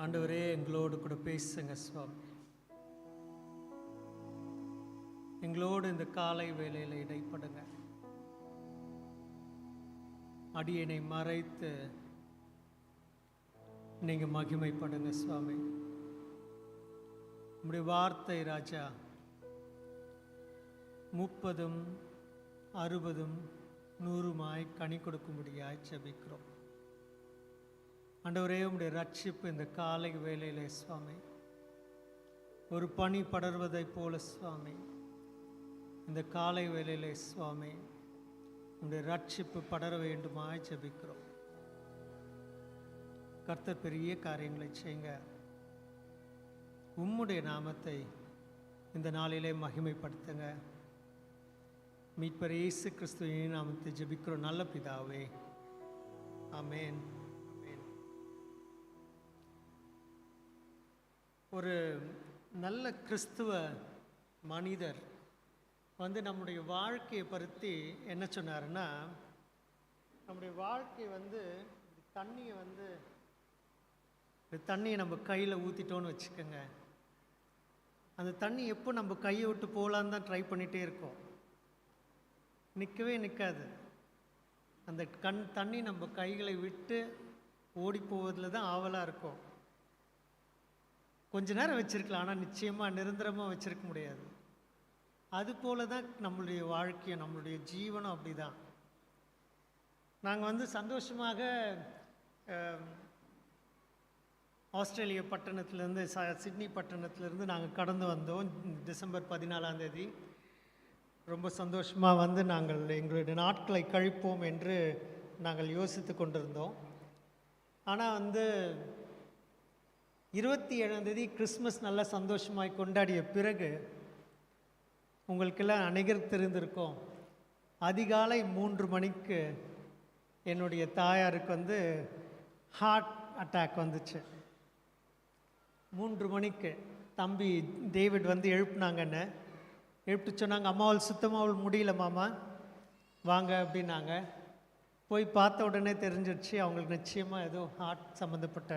ஆண்டவரே, எங்களோடு கூட பேசுங்க சுவாமி. எங்களோடு இந்த காலை வேளையில் இடைப்படுங்க. அடியனை மறைத்து நீங்க மகிமைப்படுங்க சுவாமி. உம்முடைய வார்த்தை ராஜா 30, 60, 100 கனி கொடுக்கும்படியாய் ஜெபிக்கிறோம். ஆண்டவரே, உம்முடைய ரட்சிப்பு இந்த காலை வேளையிலே சுவாமி ஒரு பனி படர்வதை போல சுவாமி இந்த காலை வேளையிலே சுவாமி உம்முடைய ரட்சிப்பு படர வேண்டுமாய் ஜெபிக்கிறோம். கர்த்தர் பெரிய காரியங்களை செய்யுங்க. உம்முடைய நாமத்தை இந்த நாளிலே மகிமைப்படுத்துங்க. மீட்பர் இயேசு கிறிஸ்துவின் நாமத்தை ஜெபிக்கிறோம் நல்ல பிதாவே, ஆமென். ஒரு நல்ல கிறிஸ்துவ மனிதர் நம்முடைய வாழ்க்கையை பற்றி என்ன சொன்னாருன்னா, நம்முடைய வாழ்க்கை தண்ணியை நம்ம கையில் ஊற்றிட்டோன்னு வச்சுக்கோங்க, அந்த தண்ணி எப்போ நம்ம கையை விட்டு போகலான்னு தான் ட்ரை பண்ணிகிட்டே இருக்கோம். நிற்கவே நிற்காது. அந்த தண்ணி நம்ம கைகளை விட்டு ஓடி போவதில் தான் ஆவலாக இருக்கும். கொஞ்ச நேரம் வச்சுருக்கலாம், ஆனால் நிச்சயமாக நிரந்தரமாக வச்சுருக்க முடியாது. அதுபோல தான் நம்மளுடைய வாழ்க்கையும் நம்மளுடைய ஜீவனம் அப்படி தான். நாங்கள் சந்தோஷமாக ஆஸ்திரேலியா பட்டணத்துலேருந்து சிட்னி பட்டணத்துலேருந்து நாங்கள் கடந்து வந்தோம். டிசம்பர் 14 ரொம்ப சந்தோஷமாக நாங்கள் எங்களுடைய நாட்களை கழிப்போம் என்று நாங்கள் யோசித்து கொண்டிருந்தோம். ஆனால் 27 கிறிஸ்மஸ் நல்லா சந்தோஷமாய் கொண்டாடிய பிறகு உங்களுக்கெல்லாம் அனைவரும் தெரிந்திருக்கோம், அதிகாலை 3 மணிக்கு என்னுடைய தாயாருக்கு ஹார்ட் அட்டாக் வந்துச்சு. 3 மணிக்கு தம்பி டேவிட் எழுப்புனாங்கன்னு எழுப்பிட்டு சொன்னாங்க, அம்மாவால் சுத்தமாக முடியல மாமா வாங்க அப்படின்னாங்க. போய் பார்த்த உடனே தெரிஞ்சிடுச்சு அவங்களுக்கு நிச்சயமாக ஏதோ ஹார்ட் சம்மந்தப்பட்ட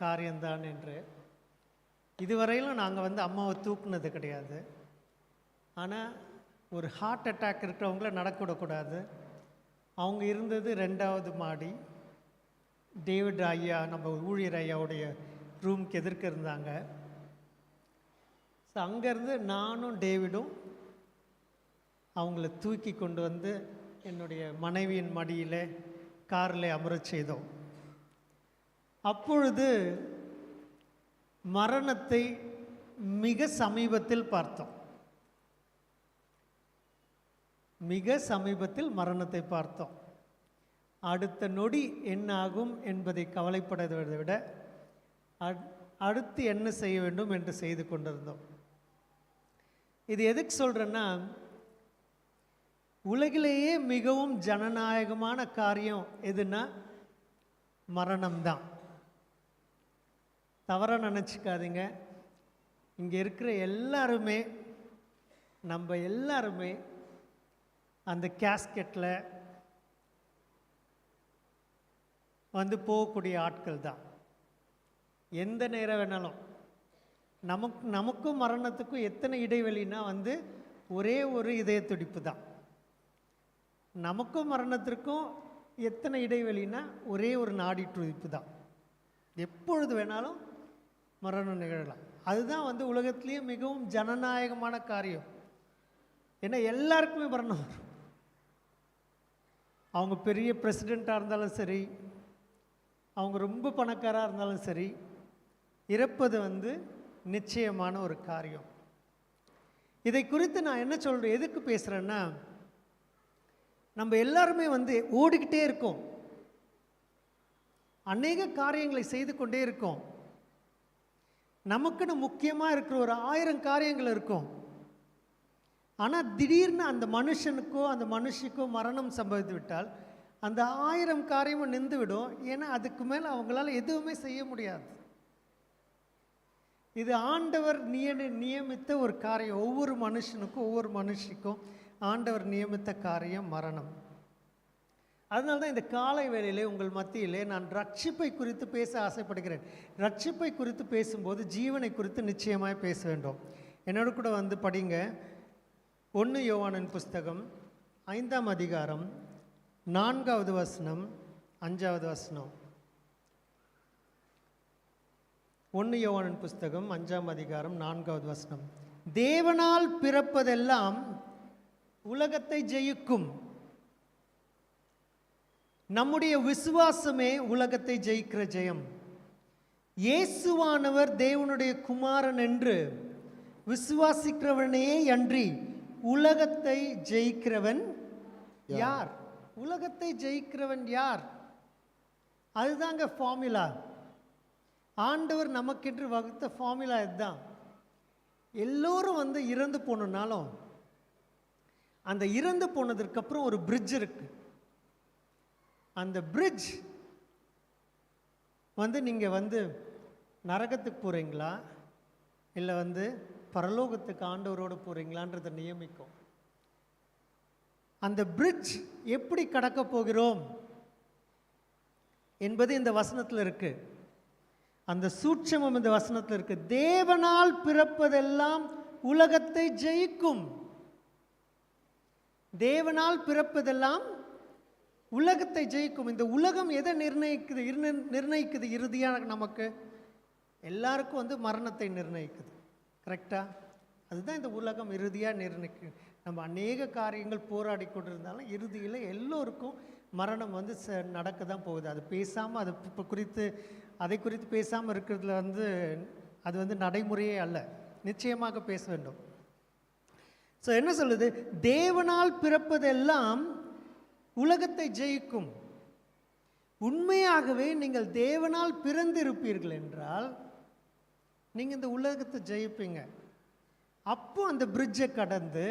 காரியம்தான் என்று. இதுவரையிலும் நாங்கள் அம்மாவை தூக்குனது கிடையாது. ஆனால் ஒரு ஹார்ட் அட்டாக் இருக்கிறவங்கள நடக்கூடக்கூடாது. அவங்க இருந்தது 2வது மாடி. டேவிட் ஐயா, நம்ம ஊழியர் ஐயாவுடைய ரூமுக்கு எதிர்க்க இருந்தாங்க. ஸோ அங்கேருந்து நானும் டேவிடும் அவங்கள தூக்கி கொண்டு என்னுடைய மனைவியின் மடியில் காரில் அமரச் செய்தோம். அப்பொழுது மரணத்தை மிக சமீபத்தில் பார்த்தோம். மிக சமீபத்தில் மரணத்தை பார்த்தோம். அடுத்த நொடி என்ன ஆகும் என்பதை கவலைப்படுவதை விட அடுத்து என்ன செய்ய வேண்டும் என்று செய்து கொண்டிருந்தோம். இது எதுக்கு சொல்கிறேன்னா, உலகிலேயே மிகவும் ஜனநாயகமான காரியம் எதுன்னா மரணம்தான். தவறாக நினச்சிக்காதீங்க. இங்கே இருக்கிற எல்லாருமே நம்ம எல்லாருமே அந்த கேஸ்கெட்டில் போகக்கூடிய ஆட்கள் தான். எந்த நேரம் வேணாலும் நமக்கும் மரணத்துக்கும் எத்தனை இடைவெளினா ஒரே ஒரு இதய துடிப்பு தான். நமக்கும் மரணத்திற்கும் எத்தனை இடைவெளினா ஒரே ஒரு நாடி துடிப்பு தான். எப்பொழுது வேணாலும் மரணம் நிகழலாம். அதுதான் உலகத்திலேயே மிகவும் ஜனநாயகமான காரியம். ஏன்னா எல்லாருக்குமே மரணம் வரும். அவங்க பெரிய பிரசிடெண்ட்டாக இருந்தாலும் சரி, அவங்க ரொம்ப பணக்காராக இருந்தாலும் சரி, இறப்பது நிச்சயமான ஒரு காரியம். இதை குறித்து நான் என்ன சொல்கிறேன், எதுக்கு பேசுகிறேன்னா, நம்ம எல்லாருமே ஓடிக்கிட்டே இருக்கோம். அநேக காரியங்களை செய்து கொண்டே இருக்கோம். நமக்குன்னு முக்கியமாக இருக்கிற ஒரு 1000 காரியங்கள் இருக்கும். ஆனால் திடீர்னு அந்த மனுஷனுக்கோ அந்த மனுஷிக்கோ மரணம் சம்பவித்து விட்டால் அந்த 1000 காரியமும் நின்று விடும். ஏன்னா அதுக்கு மேலே அவங்களால எதுவுமே செய்ய முடியாது. இது ஆண்டவர் நியமித்த ஒரு காரியம். ஒவ்வொரு மனுஷனுக்கும் ஒவ்வொரு மனுஷிக்கும் ஆண்டவர் நியமித்த காரியம் மரணம். அதனால தான் இந்த காலை வேளையிலே உங்கள் மத்தியிலே நான் ரட்சிப்பை குறித்து பேச ஆசைப்படுகிறேன். ரட்சிப்பை குறித்து பேசும்போது ஜீவனை குறித்து நிச்சயமாய் பேச வேண்டும். என்னோட கூட வந்து படிங்க. 1 யோவானின் புஸ்தகம் 5ஆம் அதிகாரம் 4வது வசனம் 5வது வசனம். 1 யோவானின் புஸ்தகம் 5ஆம் அதிகாரம் 4வது வசனம். தேவனால் பிறப்பதெல்லாம் உலகத்தை ஜெயிக்கும். நம்முடைய விசுவாசமே உலகத்தை ஜெயிக்கிற ஜெயம். இயேசுவானவர் தேவனுடைய குமாரன் என்று விசுவாசிக்கிறவனே அன்றி உலகத்தை ஜெயிக்கிறவன் யார்? உலகத்தை ஜெயிக்கிறவன் யார்? அதுதாங்க ஃபார்முலா. ஆண்டவர் நமக்கென்று வகுத்த ஃபார்முலா இதுதான். எல்லோரும் வந்து இறந்து போனாலும் அந்த இறந்து போனதற்கு அப்புறம் ஒரு பிரிட்ஜ் இருக்கு. அந்த பிரிட்ஜ் வந்து நீங்கள் வந்து நரகத்துக்கு போகிறீங்களா இல்லை வந்து பரலோகத்துக்கு ஆண்டவரோடு போகிறீங்களான்றதை நியமிக்கும். அந்த பிரிட்ஜ் எப்படி கடக்க போகிறோம் என்பது இந்த வசனத்தில் இருக்கு. அந்த சூட்சமம் இந்த வசனத்தில் இருக்கு. தேவனால் பிறப்பதெல்லாம் உலகத்தை ஜெயிக்கும். தேவனால் பிறப்பதெல்லாம் உலகத்தை ஜெயிக்கும். இந்த உலகம் எதை நிர்ணயிக்குது இறுதியாக நமக்கு எல்லாருக்கும் வந்து மரணத்தை நிர்ணயிக்குது. கரெக்டா? அதுதான் இந்த உலகம் இறுதியாக நிர்ணயிக்கு. நம்ம அநேக காரியங்கள் போராடி கொண்டிருந்தாலும் இறுதியில் எல்லோருக்கும் மரணம் வந்து நடக்க தான் போகுது. அது பேசாமல் அதை குறித்து பேசாமல் இருக்கிறதுல வந்து அது வந்து நடைமுறையே அல்ல. நிச்சயமாக பேச வேண்டும். ஸோ என்ன சொல்லுது? தேவனால் பிறப்பதெல்லாம் உலகத்தை ஜெயிக்கும். உண்மையாகவே நீங்கள் தேவனால் பிறந்திருப்பீர்கள் என்றால் நீங்கள் இந்த உலகத்தை ஜெயிப்பீங்க. அப்போ அந்த பிரிட்ஜை கடந்து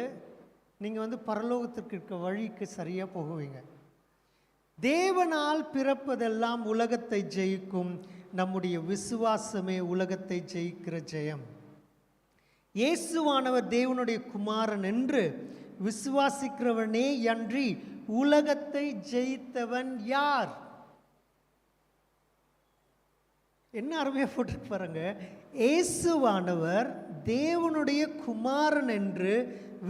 நீங்கள் வந்து பரலோகத்திற்கு இருக்க வழிக்கு சரியாக போகுவீங்க. தேவனால் பிறப்பதெல்லாம் உலகத்தை ஜெயிக்கும். நம்முடைய விசுவாசமே உலகத்தை ஜெயிக்கிற ஜெயம். இயேசுவானவர் தேவனுடைய குமாரன் என்று விசுவாசிக்கிறவனே அன்றி உலகத்தை ஜெயித்தவன் யார்? என்ன அருமையாக போட்டு பாருங்க. இயேசுவானவர் தேவனுடைய குமாரன் என்று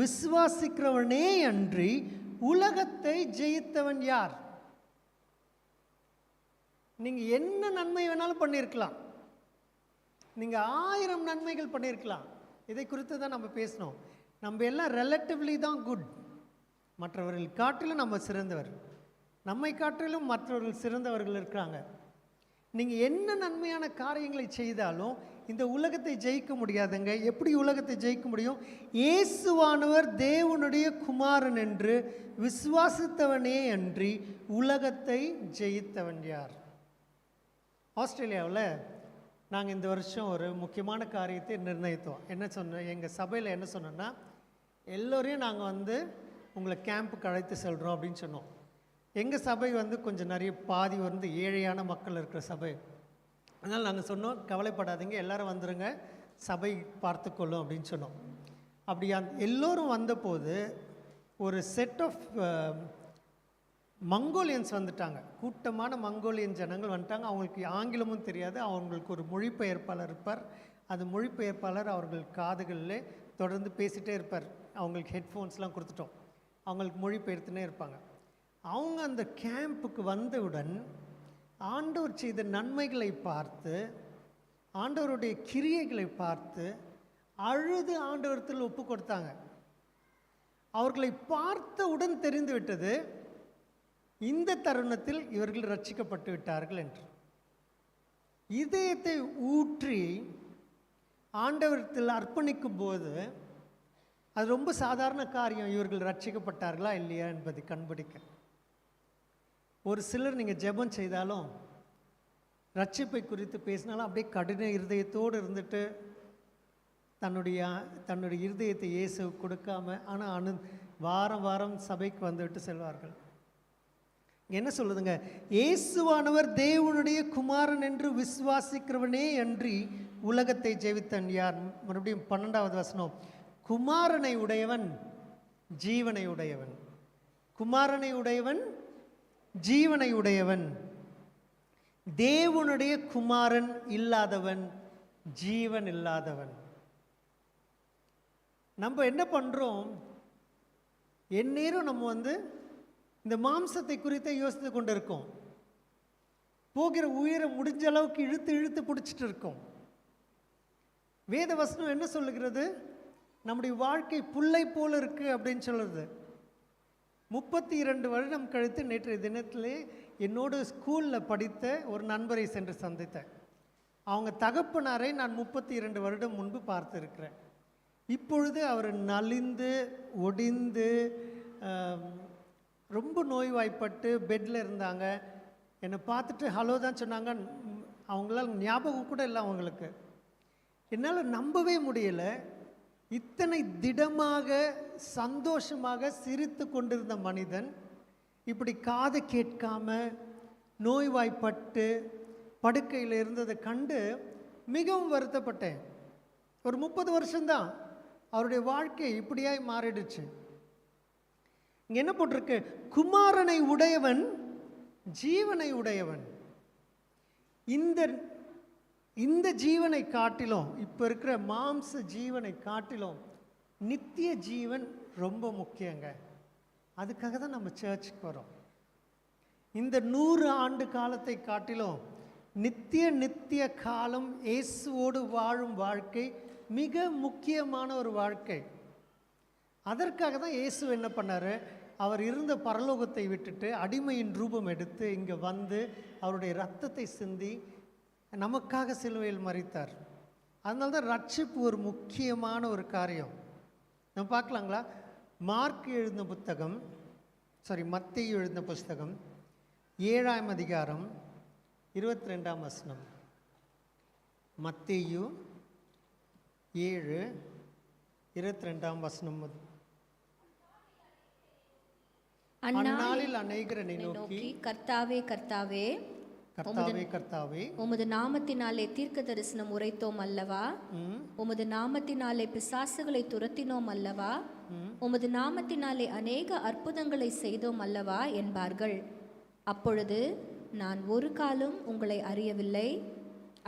விசுவாசிக்கிறவனே அன்றி உலகத்தை ஜெயித்தவன் யார்? நீங்க என்ன நன்மை வேணாலும் பண்ணியிருக்கலாம். நீங்க 1000 நன்மைகள் பண்ணியிருக்கலாம். இதை குறித்து தான் நம்ம பேசணும். நம்ம எல்லாம் ரிலேட்டிவ்லி தான் குட். மற்றவர்கள் காட்டிலும் நம்ம சிறந்தவர். நம்மை காட்டிலும் மற்றவர்கள் சிறந்தவர்கள் இருக்கிறாங்க. நீங்கள் என்ன நன்மையான காரியங்களை செய்தாலும் இந்த உலகத்தை ஜெயிக்க முடியாதுங்க. எப்படி உலகத்தை ஜெயிக்க முடியும்? இயேசுவானவர் தேவனுடைய குமாரன் என்று விசுவாசித்தவனே அன்றி உலகத்தை ஜெயித்தவன் யார்? ஆஸ்திரேலியாவில் நாங்கள் இந்த வருஷம் ஒரு முக்கியமான காரியத்தை நிர்ணயித்தோம். என்ன சொன்னோம்? எங்கள் சபையில் என்ன சொன்னோன்னா, எல்லோரையும் நாங்கள் வந்து உங்களை கேம்புக்கு அழைத்து செல்கிறோம் அப்படின்னு சொன்னோம். எங்கள் சபை வந்து கொஞ்சம் நிறைய பாதி வந்து ஏழையான மக்கள் இருக்கிற சபை. அதனால் நாங்கள் சொன்னோம், கவலைப்படாதீங்க, எல்லோரும் வந்துடுங்க, சபை பார்த்துக்கொள்ளும் அப்படின்னு சொன்னோம். அப்படி எல்லோரும் வந்தபோது ஒரு செட் ஆஃப் மங்கோலியன்ஸ் வந்துட்டாங்க. கூட்டமான மங்கோலியன் ஜனங்கள் வந்துட்டாங்க. அவங்களுக்கு ஆங்கிலமும் தெரியாது. அவங்களுக்கு ஒரு மொழிபெயர்ப்பாளர் இருப்பார். அந்த மொழிபெயர்ப்பாளர் அவர்கள் காதுகளில் தொடர்ந்து பேசிகிட்டே இருப்பார். அவங்களுக்கு ஹெட்ஃபோன்ஸ்லாம் கொடுத்துட்டோம். அவங்களுக்கு மொழிபெயர்த்துனே இருப்பாங்க. அவங்க அந்த கேம்புக்கு வந்தவுடன் ஆண்டவர் செய்த நன்மைகளை பார்த்து, ஆண்டவருடைய கிரியைகளை பார்த்து அழுது ஆண்டவரத்தில் ஒப்பு கொடுத்தாங்க. அவர்களை பார்த்தவுடன் தெரிந்து விட்டது, இந்த தருணத்தில் இவர்கள் ரட்சிக்கப்பட்டு விட்டார்கள் என்று. இதயத்தை ஊற்றி ஆண்டவரத்தில் அர்ப்பணிக்கும் போது அது ரொம்ப சாதாரண காரியம். இவர்கள் ரட்சிக்கப்பட்டார்களா இல்லையா என்பதை கண்டுபிடிக்க. ஒரு சிலர் நீங்கள் ஜெபம் செய்தாலும் ரட்சிப்பை குறித்து பேசினாலும் அப்படியே கடின இருதயத்தோடு இருந்துட்டு தன்னுடைய இருதயத்தை இயேசு கொடுக்காம ஆனால் வாரம் வாரம் சபைக்கு வந்துவிட்டு செல்வார்கள். என்ன சொல்லுதுங்க? இயேசுவானவர் தேவனுடைய குமாரன் என்று விசுவாசிக்கிறவனே அன்றி உலகத்தை ஜெயித்தவன் யார்? மறுபடியும் 12வது வசனம். குமாரனை உடையவன் ஜீவனை உடையவன். குமாரனை உடையவன் ஜீவனை உடையவன். தேவனுடைய குமாரன் இல்லாதவன் ஜீவன் இல்லாதவன். நம்ம என்ன பண்ணுறோம், எந்நேரம் நம்ம இந்த மாம்சத்தை குறித்து யோசித்து கொண்டு இருக்கோம். போகிற உயிரை முடிஞ்ச அளவுக்கு இழுத்து இழுத்து பிடிச்சிட்டு இருக்கோம். வேத வசனம் என்ன சொல்லுகிறது? நம்முடைய வாழ்க்கை புல்லை போல இருக்கு அப்படின்னு சொல்லுறது. 32 வருடம் கழித்து நேற்றைய தினத்திலே என்னோட ஸ்கூலில் படித்த ஒரு நண்பரை சென்று சந்தித்தேன். அவங்க தகப்பனாரை நான் 32 வருடம் முன்பு பார்த்துருக்கிறேன். இப்பொழுது அவர் நலிந்து ஒடிந்து ரொம்ப நோய்வாய்ப்பட்டு பெட்டில் இருந்தாங்க. என்னை பார்த்துட்டு ஹலோ தான் சொன்னாங்க. அவங்களால ஞாபகம் கூட இல்லை அவங்களுக்கு. என்னால் நம்பவே முடியலை. இத்தனை திடமாக சந்தோஷமாக சிரித்து கொண்டிருந்த மனிதன் இப்படி காது கேட்காம நோய்வாய்ப்பட்டு படுக்கையில் இருந்ததை கண்டு மிகவும் வருத்தப்பட்டேன். ஒரு 30 வருஷம்தான் அவருடைய வாழ்க்கை இப்படியாய் மாறிடுச்சு. இங்கே என்ன போட்டிருக்கு? குமாரனை உடையவன் ஜீவனை உடையவன். இந்த ஜீவனை காட்டிலும், இப்போ இருக்கிற மாம்ச ஜீவனை காட்டிலும் நித்திய ஜீவன் ரொம்ப முக்கியங்க. அதுக்காக தான் நம்ம சர்ச்சுக்கு வரோம். இந்த 100 ஆண்டு காலத்தை காட்டிலும் நித்திய காலம் இயேசுவோடு வாழும் வாழ்க்கை மிக முக்கியமான ஒரு வாழ்க்கை. அதற்காக தான் இயேசு என்ன பண்ணார்? அவர் இருந்த பரலோகத்தை விட்டுட்டு அடிமையின் ரூபம் எடுத்து இங்கே வந்து அவருடைய இரத்தத்தை சிந்தி நமக்காக சிலுவையில் மரித்தார். அதனால தான் ரட்சிப்பு ஒரு முக்கியமான ஒரு காரியம். நம்ம பார்க்கலாங்களா? மத்தேயு எழுதின புஸ்தகம் 7ஆம் அதிகாரம் 22ஆம் வசனம். மத்தேயு 7:22ஆம் வசனம். அந்நாளில் அநேகரை நோக்கி, கர்த்தாவே கர்த்தாவே கர்த்தாவே கர்த்தாவே, உமது நாமத்தினாலே தீர்க்க தரிசனம் உரைத்தோம் அல்லவா? உமது நாமத்தினாலே பிசாசுகளை துரத்தினோம் அல்லவா? உமது நாமத்தினாலே அநேக அற்புதங்களை செய்தோம் அல்லவா என்பார்கள். அப்பொழுது நான் ஒரு காலம் உங்களை அறியவில்லை,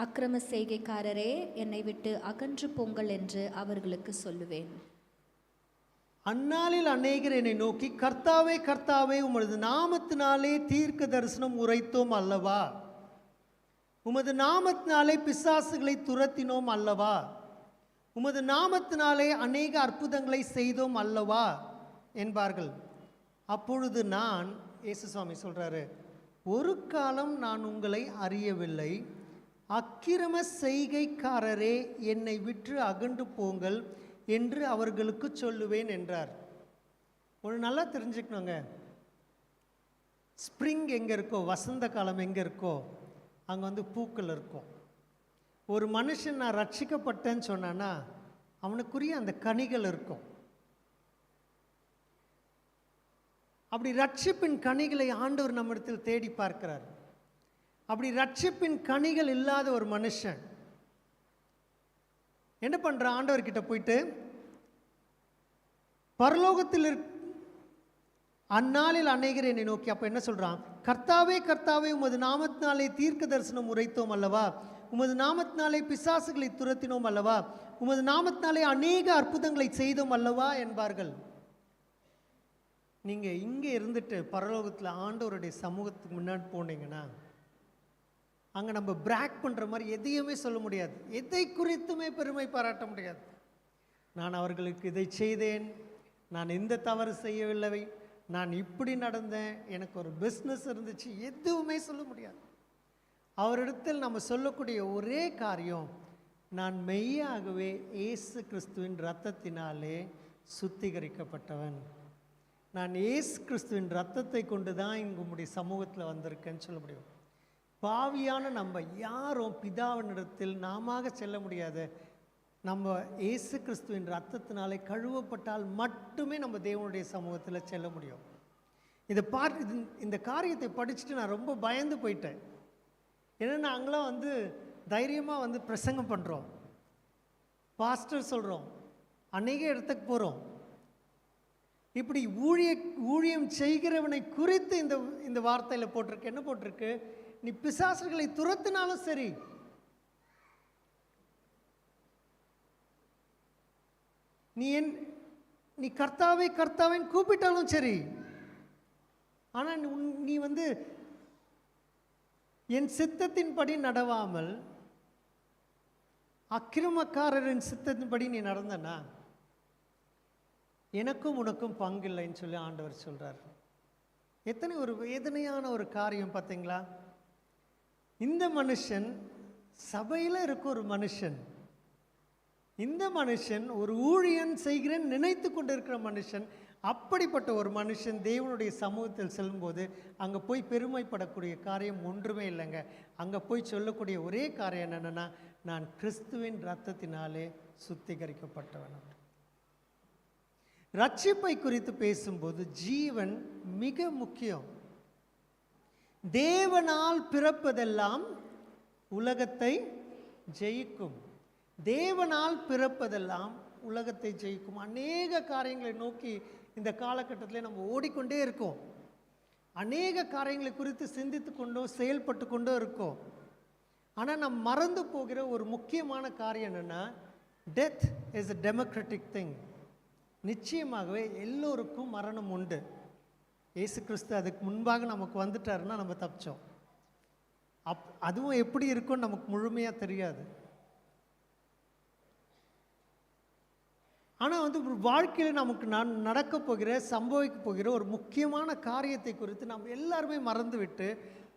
அக்கிரம செய்கைக்காரரே, என்னை விட்டு அகன்று போங்கள் என்று அவர்களுக்கு சொல்லுவேன். அந்நாளில் அநேகர் என்னை நோக்கி, கர்த்தாவே கர்த்தாவே, உமது நாமத்தினாலே தீர்க்க தரிசனம் உரைத்தோம் அல்லவா? உமது நாமத்தினாலே பிசாசுகளை துரத்தினோம் அல்லவா? உமது நாமத்தினாலே அநேக அற்புதங்களை செய்தோம் அல்லவா என்பார்கள். அப்பொழுது நான், இயேசு சுவாமி சொல்றாரு, ஒரு காலம் நான் உங்களை அறியவில்லை, அக்கிரம செய்கைக்காரரே, என்னை விட்டு அகன்று போங்கள் என்று அவர்களுக்கு சொல்லுவேன் என்றார். ஒரு நல்லா தெரிஞ்சுக்கணுங்க, ஸ்ப்ரிங் எங்கே இருக்கோ, வசந்த காலம் எங்கே இருக்கோ, அங்கே பூக்கள் இருக்கும். ஒரு மனுஷன் நான் ரட்சிக்கப்பட்டேன்னு சொன்னான்னா அவனுக்குரிய அந்த கனிகள் இருக்கும். அப்படி ரட்சிப்பின் கனிகளை ஆண்டவர் நம்மிடத்தில் தேடி பார்க்கிறார். அப்படி ரட்சிப்பின் கனிகள் இல்லாத ஒரு மனுஷன் என்ன பண்ற? ஆண்டவர்கிட்ட போயிட்டு, பரலோகத்தில் அந்நாளில் அநேகர் என்னை நோக்கி, அப்ப என்ன சொல்றான்? கர்த்தாவே கர்த்தாவே, உமது நாமத்தினாலே தீர்க்க தரிசனம் உரைத்தோம் அல்லவா? உமது நாமத்தினாலே பிசாசுகளை துரத்தினோம் அல்லவா? உமது நாமத்தினாலே அநேக அற்புதங்களை செய்தோம் அல்லவா என்பார்கள். நீங்க இங்கே இருந்துட்டு பரலோகத்தில் ஆண்டவருடைய சமூகத்துக்கு முன்னாடி போனீங்கன்னா அங்கே நம்ம பிராக் பண்ணுற மாதிரி எதையுமே சொல்ல முடியாது, எதை குறித்துமே பெருமை பாராட்ட முடியாது. நான் அவர்களுக்கு இதை செய்தேன், நான் இந்த தவறு செய்யவில்லை, நான் இப்படி நடந்தேன், எனக்கு ஒரு பிஸ்னஸ் இருந்துச்சு, எதுவுமே சொல்ல முடியாது. அவரிடத்தில் நம்ம சொல்லக்கூடிய ஒரே காரியம், நான் மெய்யாகவே இயேசு கிறிஸ்துவின் இரத்தத்தினாலே சுத்திகரிக்கப்பட்டவன், நான் இயேசு கிறிஸ்துவின் இரத்தத்தை கொண்டு தான் உங்களுடைய சமூகத்தில் வந்திருக்கேன்னு சொல்ல முடியும். பாவியான நம்ம யாரும் பிதாவினிடத்தில் நாம செல்ல முடியாது. நம்ம இயேசு கிறிஸ்துவின் இரத்தத்தினாலே கழுவப்பட்டால் மட்டுமே நம்ம தேவனுடைய சமூகத்தில் செல்ல முடியும். இந்த காரியத்தை படிச்சுட்டு நான் ரொம்ப பயந்து போயிட்டேன். ஏன்னா நாங்களாம் தைரியமாக பிரசங்கம் பண்ணுறோம், பாஸ்டர் சொல்கிறோம், அநேக இடத்துக்கு போகிறோம். இப்படி ஊழியம் செய்கிறவனை குறித்து இந்த வார்த்தையில் போட்டிருக்கு. என்ன போட்டிருக்கு? நீ பிசாசுகளை துரத்தினாலும் சரி, நீ கர்த்தாவே கர்த்தாவேன்னு கூப்பிட்டாலும் சரி, ஆனால் நீ என் சித்தத்தின்படி நடவாமல் அக்கிரமக்காரரின் சித்தத்தின்படி நீ நடந்தனா எனக்கும் உனக்கும் பங்கு இல்லைன்னு சொல்லி ஆண்டவர் சொல்றார். எத்தனை ஒரு வேதனையான ஒரு காரியம் பார்த்தீங்களா? இந்த மனுஷன் சபையில் இருக்க ஒரு மனுஷன், இந்த மனுஷன் ஒரு ஊழியன் செய்கிறேன் நினைத்து கொண்டு இருக்கிற மனுஷன், அப்படிப்பட்ட ஒரு மனுஷன் தேவனுடைய சமூகத்தில் செல்லும்போது அங்கே போய் பெருமைப்படக்கூடிய காரியம் ஒன்றுமே இல்லைங்க. அங்கே போய் சொல்லக்கூடிய ஒரே காரியம் என்னென்னா, நான் கிறிஸ்துவின் இரத்தத்தினாலே சுத்திகரிக்கப்பட்டவன். ரட்சிப்பை குறித்து பேசும்போது ஜீவன் மிக முக்கியம். தேவனால் பிறப்பதெல்லாம் உலகத்தை ஜெயிக்கும். தேவனால் பிறப்பதெல்லாம் உலகத்தை ஜெயிக்கும். அநேக காரியங்களை நோக்கி இந்த காலகட்டத்தில் நம்ம ஓடிக்கொண்டே இருக்கோம். அநேக காரியங்களை குறித்து சிந்தித்து கொண்டோ செயல்பட்டு கொண்டோ இருக்கோம். ஆனால் நம்ம மறந்து போகிற ஒரு முக்கியமான காரியம் என்னென்னா, death is a democratic thing. நிச்சயமாகவே எல்லோருக்கும் மரணம் உண்டு. இயேசு கிறிஸ்து அதுக்கு முன்பாக நமக்கு வந்துட்டாருன்னா நம்ம தப்பிச்சோம். அதுவும் எப்படி இருக்கும்னு நமக்கு முழுமையாக தெரியாது. ஆனால் வாழ்க்கையில் நமக்கு நடக்க போகிற சம்பவிக்க போகிற ஒரு முக்கியமான காரியத்தை குறித்து நாம் எல்லாருமே மறந்துவிட்டு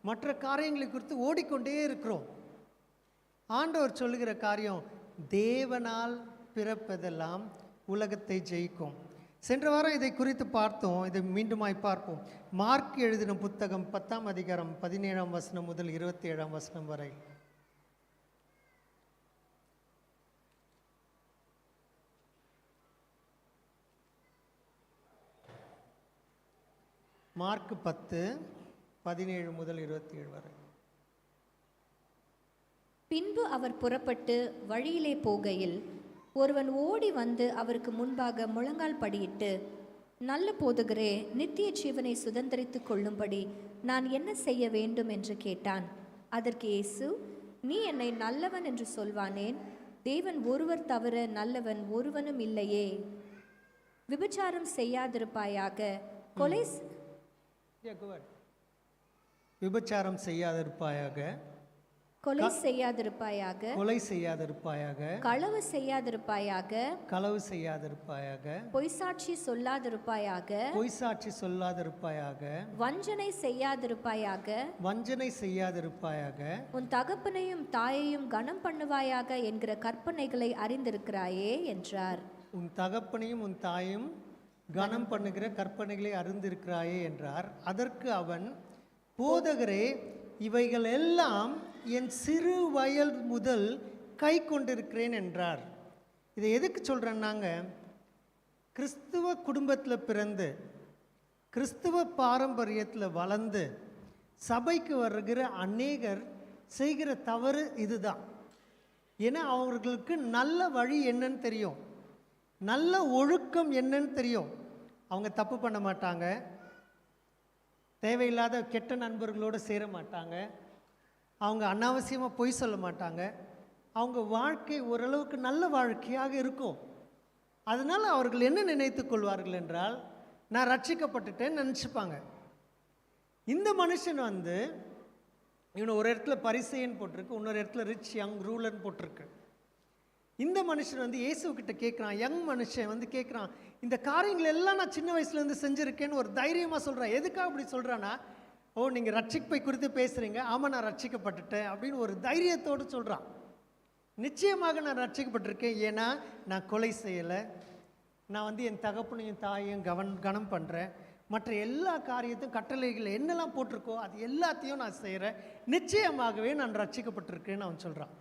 மற்ற காரியங்களை குறித்து ஓடிக்கொண்டே இருக்கிறோம். ஆண்டவர் சொல்லுகிற காரியம், தேவனால் பிறப்பதெல்லாம் உலகத்தை ஜெயிக்கும். சென்ற வாரம் இதை குறித்து பார்த்தோம். இதை மீண்டுமாய் பார்ப்போம். மார்க் எழுதின புத்தகம் 10ஆம் அதிகாரம் 17ஆம் வசனம் முதல் 27ஆம் வசனம் வரை. மார்க் 10:17 முதல் 27 வரை. பின்பு அவர் புறப்பட்டு வழியிலே போகையில் ஒருவன் ஓடி வந்து அவருக்கு முன்பாக முழங்கால் படியிட்டு, நல்ல போதகரே, நித்திய ஜீவனை சுதந்தரித்துக் கொள்ளும்படி நான் என்ன செய்ய வேண்டும் என்று கேட்டான். அதற்கு இயேசு, நீ என்னை நல்லவன் என்று சொல்வானேன்? தேவன் ஒருவர் தவிர நல்லவன் ஒருவனும் இல்லையே. விபச்சாரம் செய்யாதிருப்பாயாக, விபச்சாரம் செய்யாதிருப்பாயாக, கொலை செய்யாதிருப்பாயாக, கொலை செய்யாதிருப்பாயாக, களவு செய்யாதிருப்பாயாக, களவு செய்யாதிருப்பாயாக, பொய்சாட்சி சொல்லாதிருப்பாயாக, பொய்சாட்சி சொல்லாதிருப்பாயாக, வஞ்சனை செய்யாதிருப்பாயாக, வஞ்சனை செய்யாதிருப்பாயாக, உன் தகப்பனையும் தாயையும் கனம் பண்ணுவாயாக என்கிற கற்பனைகளை அறிந்திருக்கிறாயே என்றார். உன் தகப்பனையும் உன் தாயும் கனம் பண்ணுகிற கற்பனைகளை அறிந்திருக்கிறாயே என்றார். அதற்கு அவன், போதகரே, இவைகள் எல்லாம் என் சிறு வயல் முதல் கை கொண்டிருக்கிறேன் என்றார். இதை எதுக்கு சொல்கிறேன்னாங்க, கிறிஸ்துவ குடும்பத்தில் பிறந்து கிறிஸ்துவ பாரம்பரியத்தில் வளர்ந்து சபைக்கு வருகிற அநேகர் செய்கிற தவறு இதுதான். ஏன்னா அவர்களுக்கு நல்ல வழி என்னன்னு தெரியும், நல்ல ஒழுக்கம் என்னன்னு தெரியும். அவங்க தப்பு பண்ண மாட்டாங்க, தேவையில்லாத கெட்ட நண்பர்களோடு சேர மாட்டாங்க, அவங்க அனாவசியமாக பொய் சொல்ல மாட்டாங்க, அவங்க வாழ்க்கை ஓரளவுக்கு நல்ல வாழ்க்கையாக இருக்கும். அதனால் அவர்கள் என்ன நினைத்து கொள்வார்கள் என்றால், நான் ரட்சிக்கப்பட்டுட்டேன்னு நினச்சிப்பாங்க. இந்த மனுஷன் இவனை ஒரு இடத்துல பரிசேயன் போட்டிருக்கு, இன்னொரு இடத்துல ரிச் யங் ரூலர்னு போட்டிருக்கு. இந்த மனுஷன் இயேசுக்கிட்ட கேட்குறான், யங் மனுஷன் கேட்குறான், இந்த காரியங்கள் எல்லாம் நான் சின்ன வயசுலேருந்து செஞ்சுருக்கேன்னு ஒரு தைரியமாக சொல்கிறான். எதுக்காக அப்படி சொல்கிறான்னா, ஓ நீங்கள் ரட்சிப்பை குறித்து பேசுகிறீங்க, ஆமாம் நான் ரட்சிக்கப்பட்டுட்டேன் அப்படின்னு ஒரு தைரியத்தோடு சொல்கிறான். நிச்சயமாக நான் ரட்சிக்கப்பட்டிருக்கேன், ஏன்னா நான் கொலை செய்யலை, நான் என் தகப்பனையும் தாயையும் கனம் பண்ணுறேன், மற்ற எல்லா காரியத்தையும் கட்டளைகள் என்னெல்லாம் போட்டிருக்கோ அது எல்லாத்தையும் நான் செய்கிறேன், நிச்சயமாகவே நான் ரட்சிக்கப்பட்டிருக்கேன்னு அவன் சொல்கிறான்.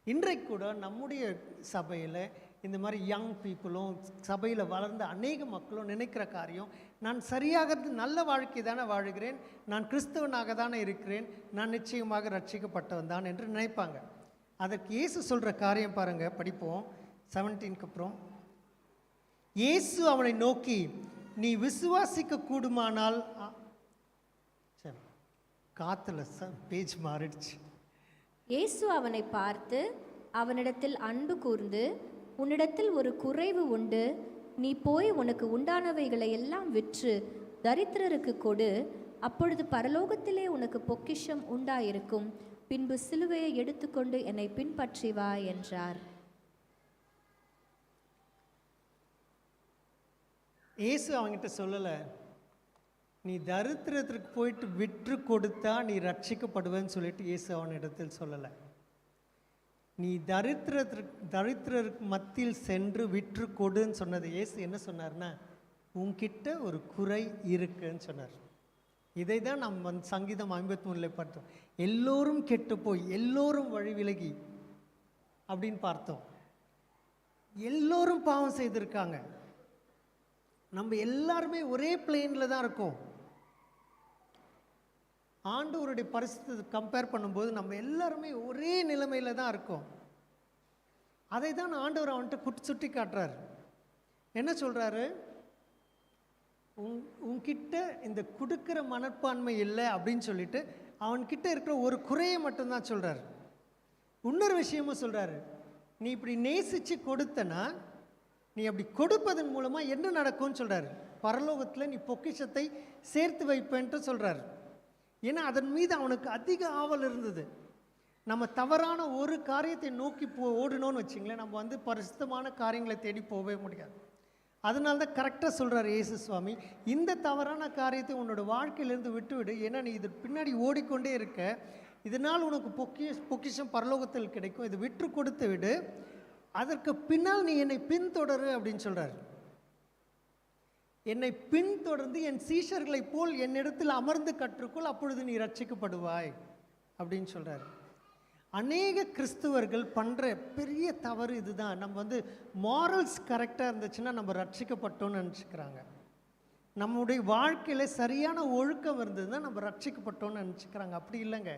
இன்றைக்கு கூட நம்முடைய சபையில் இந்த மாதிரி யங் பீப்புளும் சபையில் வளர்ந்த அநேக மக்களும் நினைக்கிற காரியம், நான் சரியாக நல்ல வாழ்க்கை தானே வாழுகிறேன், நான் கிறிஸ்தவனாக தானே இருக்கிறேன், நான் நிச்சயமாக ரட்சிக்கப்பட்டவன் தான் என்று நினைப்பாங்க. அதற்கு இயேசு சொல்கிற காரியம் பாருங்கள், படிப்போம் 17க்கு அப்புறம். இயேசு அவனை நோக்கி, நீ விசுவாசிக்க கூடுமானால் சரி, காத்துல பேஜ் மாறிடுச்சு. இயேசு அவனை பார்த்து அவனிடத்தில் அன்பு கூர்ந்து, உன்னிடத்தில் ஒரு குறைவு உண்டு, நீ போய் உனக்கு உண்டானவைகளை எல்லாம் விற்று தரித்திரருக்கு கொடு, அப்பொழுது பரலோகத்திலே உனக்கு பொக்கிஷம் உண்டாயிருக்கும், பின்பு சிலுவையை எடுத்துக்கொண்டு என்னை பின்பற்றி வா என்றார். இயேசு அவங்கிட்ட சொல்லலை, நீ தரித்திரத்திற்கு போயிட்டு விற்று கொடுத்தா நீ ரட்சிக்கப்படுவேன்னு சொல்லிட்டு இயேசு அவனிடத்தில் சொல்லலை. நீ தரித்திரருக்கு மத்தியில் சென்று விற்று கொடுன்னு சொன்னது. இயேசு என்ன சொன்னார்னா, உன்கிட்ட ஒரு குறை இருக்குன்னு சொன்னார். இதை தான் நம்ம சங்கீதம் 53 பார்த்தோம். எல்லோரும் கெட்டு போய் எல்லோரும் வழி விலகி அப்படின்னு பார்த்தோம். எல்லோரும் பாவம் செய்திருக்காங்க. நம்ம எல்லாருமே ஒரே பிளேனில் தான் இருக்கோம். ஆண்டவருடைய பரிசுத்தத்தை கம்பேர் பண்ணும்போது நம்ம எல்லாருமே ஒரே நிலைமையில தான் இருக்கோம். அதை தான் ஆண்டவர் அவன்கிட்ட சுட்டி காட்டுறாரு. என்ன சொல்றாரு? உன்கிட்ட இந்த கொடுக்கிற மனப்பான்மை இல்லை அப்படின்னு சொல்லிட்டு அவன்கிட்ட இருக்கிற ஒரு குறையை மட்டும்தான் சொல்றாரு. இன்னொரு விஷயமும் சொல்றாரு, நீ இப்படி நேசிச்சு கொடுத்தனா, நீ அப்படி கொடுப்பதன் மூலமா என்ன நடக்கும்னு சொல்றாரு. பரலோகத்தில் நீ பொக்கிஷத்தை சேர்த்து வைப்பேன்ட்டு சொல்றாரு. ஏன்னா அதன் மீது அவனுக்கு அதிக ஆவல் இருந்தது. நம்ம தவறான ஒரு காரியத்தை நோக்கி ஓடணும்னு வச்சிங்களேன், நம்ம வந்து பரிசுத்தமான காரியங்களை தேடி போகவே முடியாது. அதனால தான் கரெக்டாக சொல்கிறார் இயேசு சுவாமி, இந்த தவறான காரியத்தை உன்னோட வாழ்க்கையிலேருந்து விட்டுவிடு. ஏன்னா நீ இது பின்னாடி ஓடிக்கொண்டே இருக்க, இதனால் உனக்கு பொக்கிஷம் பரலோகத்தில் கிடைக்கும். இது விற்று கொடுத்து விடு, அதற்கு பின்னால் நீ என்னை பின்தொடரு அப்படின்னு சொல்கிறார். என்னை பின்தொடர்ந்து என் சீஷர்களை போல் என்னிடத்தில் அமர்ந்து கற்றுக்கொள், அப்பொழுது நீ ரட்சிக்கப்படுவாய் அப்படின்னு சொல்கிறார். அநேக கிறிஸ்துவர்கள் பண்ணுற பெரிய தவறு இதுதான். நம்ம வந்து மாரல்ஸ் கரெக்டாக இருந்துச்சுன்னா நம்ம ரட்சிக்கப்பட்டோன்னு நினச்சிக்கிறாங்க. நம்முடைய வாழ்க்கையில் சரியான ஒழுக்கம் இருந்ததுன்னா நம்ம ரட்சிக்கப்பட்டோன்னு நினச்சிக்கிறாங்க. அப்படி இல்லைங்க.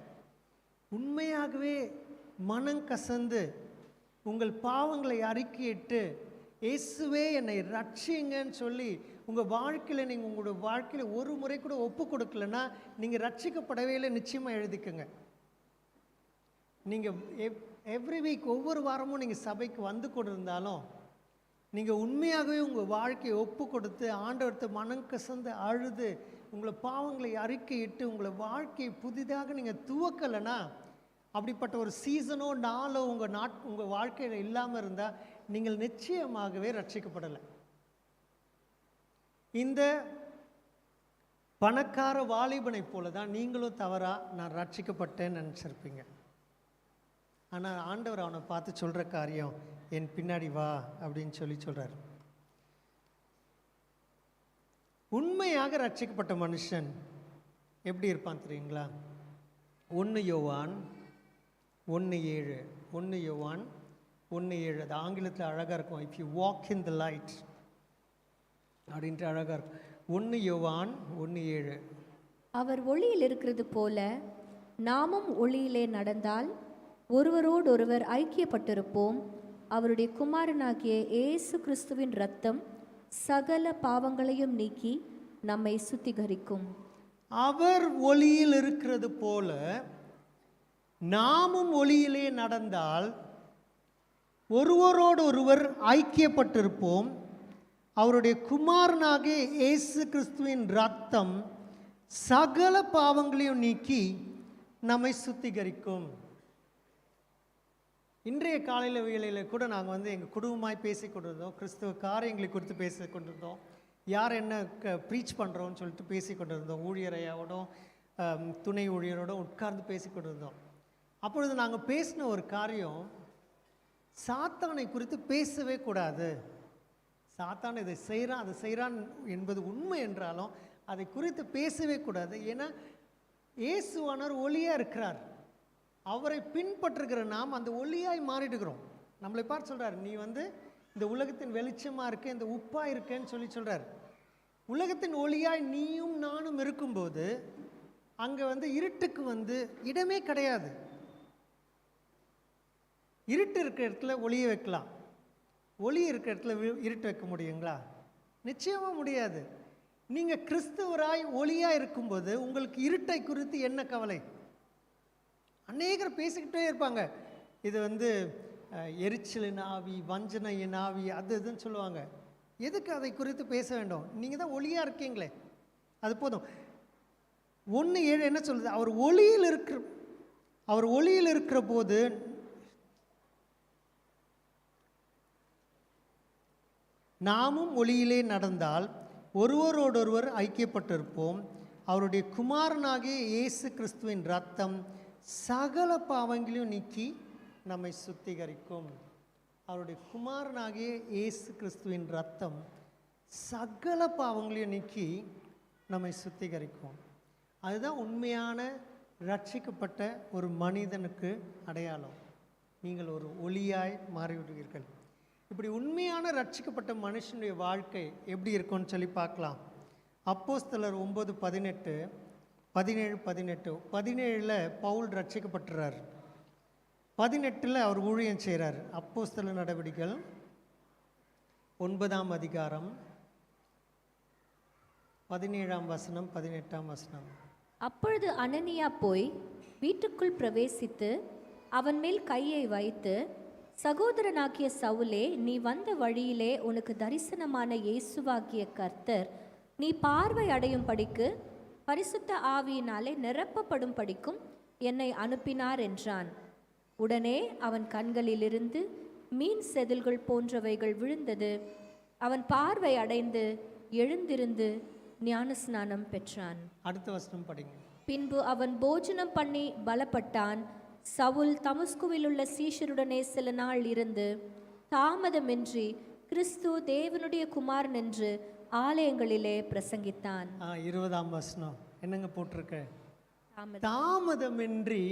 உண்மையாகவே மனம் கசந்து உங்கள் பாவங்களை அறிக்கையிட்டு இயேசுவே என்னை ரட்சிங்கன்னு சொல்லி உங்கள் வாழ்க்கையில் நீங்கள் உங்களுடைய வாழ்க்கையில் ஒரு முறை கூட ஒப்பு கொடுக்கலன்னா நீங்கள் ரட்சிக்கப்படவே இல்லை நிச்சயமாக எழுதிக்கங்க. நீங்கள் எவ்ரி வீக் ஒவ்வொரு வாரமும் நீங்கள் சபைக்கு வந்து கொண்டிருந்தாலும் நீங்கள் உண்மையாகவே உங்கள் வாழ்க்கையை ஒப்பு கொடுத்து ஆண்டவர்கிட்ட மனம் கசந்து அழுது உங்களை பாவங்களை அறிக்கையிட்டு உங்களை வாழ்க்கையை புதிதாக நீங்கள் துவக்கலைன்னா, அப்படிப்பட்ட ஒரு சீசனோ நாளோ உங்கள் வாழ்க்கையில் இல்லாமல் இருந்தால் நீங்கள் நிச்சயமாகவே ரட்சிக்கப்படலை. இந்த பணக்கார வாலிபனை போல தான் நீங்களும் தவறாக நான் ரட்சிக்கப்பட்டேன்னு நினச்சிருப்பீங்க. ஆனால் ஆண்டவர் அவனை பார்த்து சொல்கிற காரியம், என் பின்னாடி வா அப்படின்னு சொல்கிறார். உண்மையாக ரட்சிக்கப்பட்ட மனுஷன் எப்படி இருப்பான் தெரியுங்களா? 1 யோவான் 1:7 1 யோவான் 1:7 அது ஆங்கிலத்தில் அழகாக இருக்கும். If you walk in the light அப்படின்ட்டு அழகாக இருக்கும். 1 யோவான் 1:7 அவர் ஒளியில் இருக்கிறது போல நாமும் ஒளியிலே நடந்தால் ஒருவரோடொருவர் ஐக்கியப்பட்டிருப்போம். அவருடைய குமாரனாகிய இயேசு கிறிஸ்துவின் இரத்தம் சகல பாவங்களையும் நீக்கி நம்மை சுத்திகரிக்கும். அவர் ஒளியில் இருக்கிறது போல நாமும் ஒளியிலே நடந்தால் ஒருவரோடு ஒருவர் ஐக்கியப்பட்டிருப்போம். அவருடைய குமாரனாகிய இயேசு கிறிஸ்துவின் இரத்தம் சகல பாவங்களையும் நீக்கி நம்மை சுத்திகரிக்கும். இன்றைய காலையில் வேளையில் கூட நாங்கள் வந்து எங்கள் குடும்பமாய் பேசி கொண்டிருந்தோம். கிறிஸ்துவ காரியங்களை குறித்து பேசி கொண்டிருந்தோம். யார் என்ன ப்ரீச் பண்ணுறோன்னு சொல்லிட்டு பேசி கொண்டிருந்தோம். ஊழியரையோடும் துணை ஊழியரோட உட்கார்ந்து பேசி கொண்டிருந்தோம். அப்பொழுது நாங்கள் பேசின ஒரு காரியம், சாத்தானை குறித்து பேசவே கூடாது. சாத்தான் இதை செய்கிறான் அதை செய்கிறான் என்பது உண்மை என்றாலும் அதை குறித்து பேசவே கூடாது. ஏன்னா இயேசுவானவர் ஒளியாக இருக்கிறார். அவரை பின்பற்றுகிற நாம் அந்த ஒளியாய் மாறிடுகிறோம். நம்மளை பார்த்து சொல்கிறார், நீ வந்து இந்த உலகத்தின் வெளிச்சமாக இருக்க, இந்த உப்பாக இருக்கேன்னு சொல்கிறார். உலகத்தின் ஒளியாய் நீயும் நானும் இருக்கும்போது அங்கே வந்து இருட்டுக்கு வந்து இடமே கிடையாது. இருட்டு இருக்கிற இடத்துல ஒளியை வைக்கலாம், ஒளி இருக்கிற இடத்துல இருட்டு வைக்க முடியுங்களா? நிச்சயமாக முடியாது. நீங்கள் கிறிஸ்தவராய் ஒளியாக இருக்கும்போது உங்களுக்கு இருட்டை குறித்து என்ன கவலை? அநேகர் பேசிக்கிட்டே இருப்பாங்க, இது எரிச்சலின் ஆவி, வஞ்சனையின் ஆவி, அது இதுன்னு சொல்லுவாங்க. எதுக்கு அதை குறித்து பேச வேண்டும்? நீங்கள் தான் ஒளியாக இருக்கீங்களே, அது போதும். 1:7 என்ன சொல்லுது? அவர் ஒளியில் இருக்கிற போது நாமும் ஒளியிலே நடந்தால் ஒருவரோடொருவர் ஐக்கியப்பட்டிருப்போம். அவருடைய குமாரனாகிய இயேசு கிறிஸ்துவின் ரத்தம் சகல பாவங்களையும் நீக்கி நம்மை சுத்திகரிக்கும். அவருடைய குமாரனாகிய இயேசு கிறிஸ்துவின் ரத்தம் சகல பாவங்களையும் நீக்கி நம்மை சுத்திகரிக்கும். அதுதான் உண்மையான ரட்சிக்கப்பட்ட ஒரு மனிதனுக்கு அடையாளம். நீங்கள் ஒரு ஒளியாய் மாறிவிடுவீர்கள். இப்படி உண்மையான ரட்சிக்கப்பட்ட மனுஷனுடைய வாழ்க்கை எப்படி இருக்கும்னு சொல்லி பார்க்கலாம். அப்போஸ்தலர் 9:18, 17 17 பவுல் ரட்சிக்கப்பட்டுறார். 18 அவர் ஊழியம் செய்கிறார். அப்போஸ்தலர் நடவடிக்கைகள் 9ஆம் அதிகாரம் 17ஆம் வசனம் 18ஆம் வசனம். அப்பொழுது அனனியா போய் வீட்டுக்குள் பிரவேசித்து அவன் மேல் கையை வைத்து, சகோதரனாகிய சவுலே, நீ வந்த வழியிலே உனக்கு தரிசனமான இயேசுவாகிய கர்த்தர் நீ பார்வை அடையும் படிக்கு பரிசுத்த ஆவியினாலே நிரப்பப்படும் படிக்கும் என்னை அனுப்பினார் என்றான். உடனே அவன் கண்களிலிருந்து மீன் செதில்கள் போன்றவைகள் விழுந்தது. அவன் பார்வை அடைந்து எழுந்திருந்து ஞானஸ்நானம் பெற்றான். அடுத்த வசனம் படிங்க. பின்பு அவன் போஜனம் பண்ணி பலப்பட்டான். சவுல் தமஸ்குவில் உள்ள சீஷருடனே சில நாள் இருந்து தாமதமின்றி கிறிஸ்து தேவனுடைய குமாரன் என்று ஆலயங்களிலே பிரசங்கித்தான். 20ஆம் வசனம் என்னங்க போட்டிருக்க? தாமதமின்றி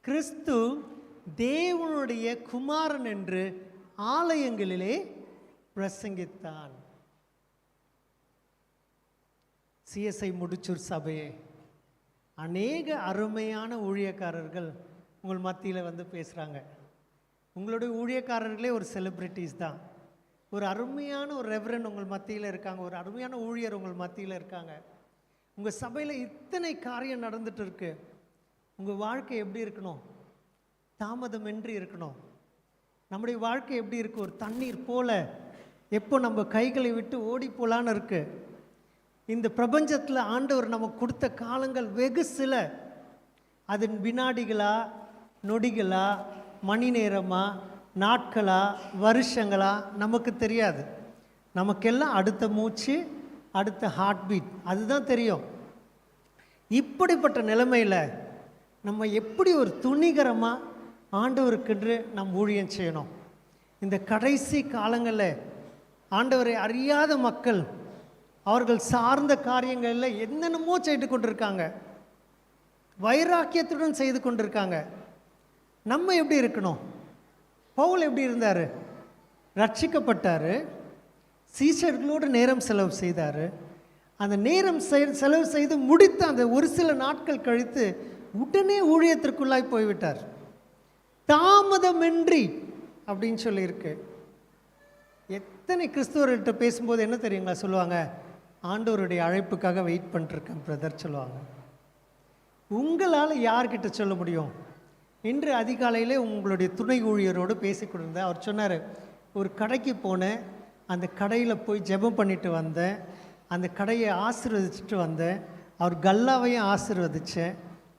கிறிஸ்து தேவனுடைய குமாரன் என்று ஆலயங்களிலே பிரசங்கித்தான். சிஎஸ்ஐ முடிச்சூர் சபையே, அநேக அருமையான ஊழியக்காரர்கள் உங்கள் மத்தியில் பேசுகிறாங்க. உங்களுடைய ஊழியக்காரர்களே ஒரு செலிப்ரிட்டிஸ் தான். ஒரு அருமையான ஒரு ரெவரண்ட் உங்கள் மத்தியில் இருக்காங்க. ஒரு அருமையான ஊழியர் உங்கள் மத்தியில் இருக்காங்க. உங்கள் சபையில் இத்தனை காரியம் நடந்துட்டு இருக்கு. உங்கள் வாழ்க்கை எப்படி இருக்கணும்? தாமதமின்றி இருக்கணும். நம்முடைய வாழ்க்கை எப்படி இருக்கு? ஒரு தண்ணீர் போல எப்போ நம்ம கைகளை விட்டு ஓடி போலான்னு இருக்கு. இந்த பிரபஞ்சத்தில் ஆண்டவர் நமக்கு கொடுத்த காலங்கள் வெகு சில. அது வினாடிகளா, நொடிகளா, மணி நேரமா, நாட்களா, வருஷங்களா நமக்கு தெரியாது. நமக்கெல்லாம் அடுத்த மூச்சு, அடுத்த ஹார்ட் பீட் அதுதான் தெரியும். இப்படிப்பட்ட நிலைமையில் நம்ம எப்படி ஒரு துணிகரமாக ஆண்டவருக்கென்று நம் ஊழியம் செய்யணும்? இந்த கடைசி காலங்களில் ஆண்டவரை அறியாத மக்கள் அவர்கள் சார்ந்த காரியங்களில் என்னென்னமோ செய்து கொண்டிருக்காங்க, வைராக்கியத்துடன் செய்து கொண்டிருக்காங்க. நம்ம எப்படி இருக்கணும்? பவுல் எப்படி இருந்தார்? ரட்சிக்கப்பட்டார், சீஷர்களோடு நேரம் செலவு செய்தார். அந்த நேரம் செலவு செய்து முடித்த அந்த ஒரு சில நாட்கள் கழித்து உடனே ஊழியத்திற்குள்ளாய் போய்விட்டார். தாமதமின்றி அப்படின்னு சொல்லியிருக்கு. எத்தனை கிறிஸ்தவர்கள்ட்ட பேசும்போது என்ன தெரியுங்களா சொல்லுவாங்க? ஆண்டவருடைய அழைப்புக்காக வெயிட் பண்ணிட்டுருக்கேன் பிரதர் சொல்லுவாங்க. உங்களால் யார்கிட்ட சொல்ல முடியும்? இன்று அதிகாலையில் உங்களுடைய துணை ஊழியரோடு பேசி கொண்டிருந்தேன். அவர் சொன்னார், ஒரு கடைக்கு போனேன், அந்த கடையில் போய் ஜெபம் பண்ணிட்டு வந்தேன், அந்த கடையை ஆசீர்வதிச்சுட்டு வந்தேன், அவர் கல்லாவையும் ஆசீர்வதித்தேன்.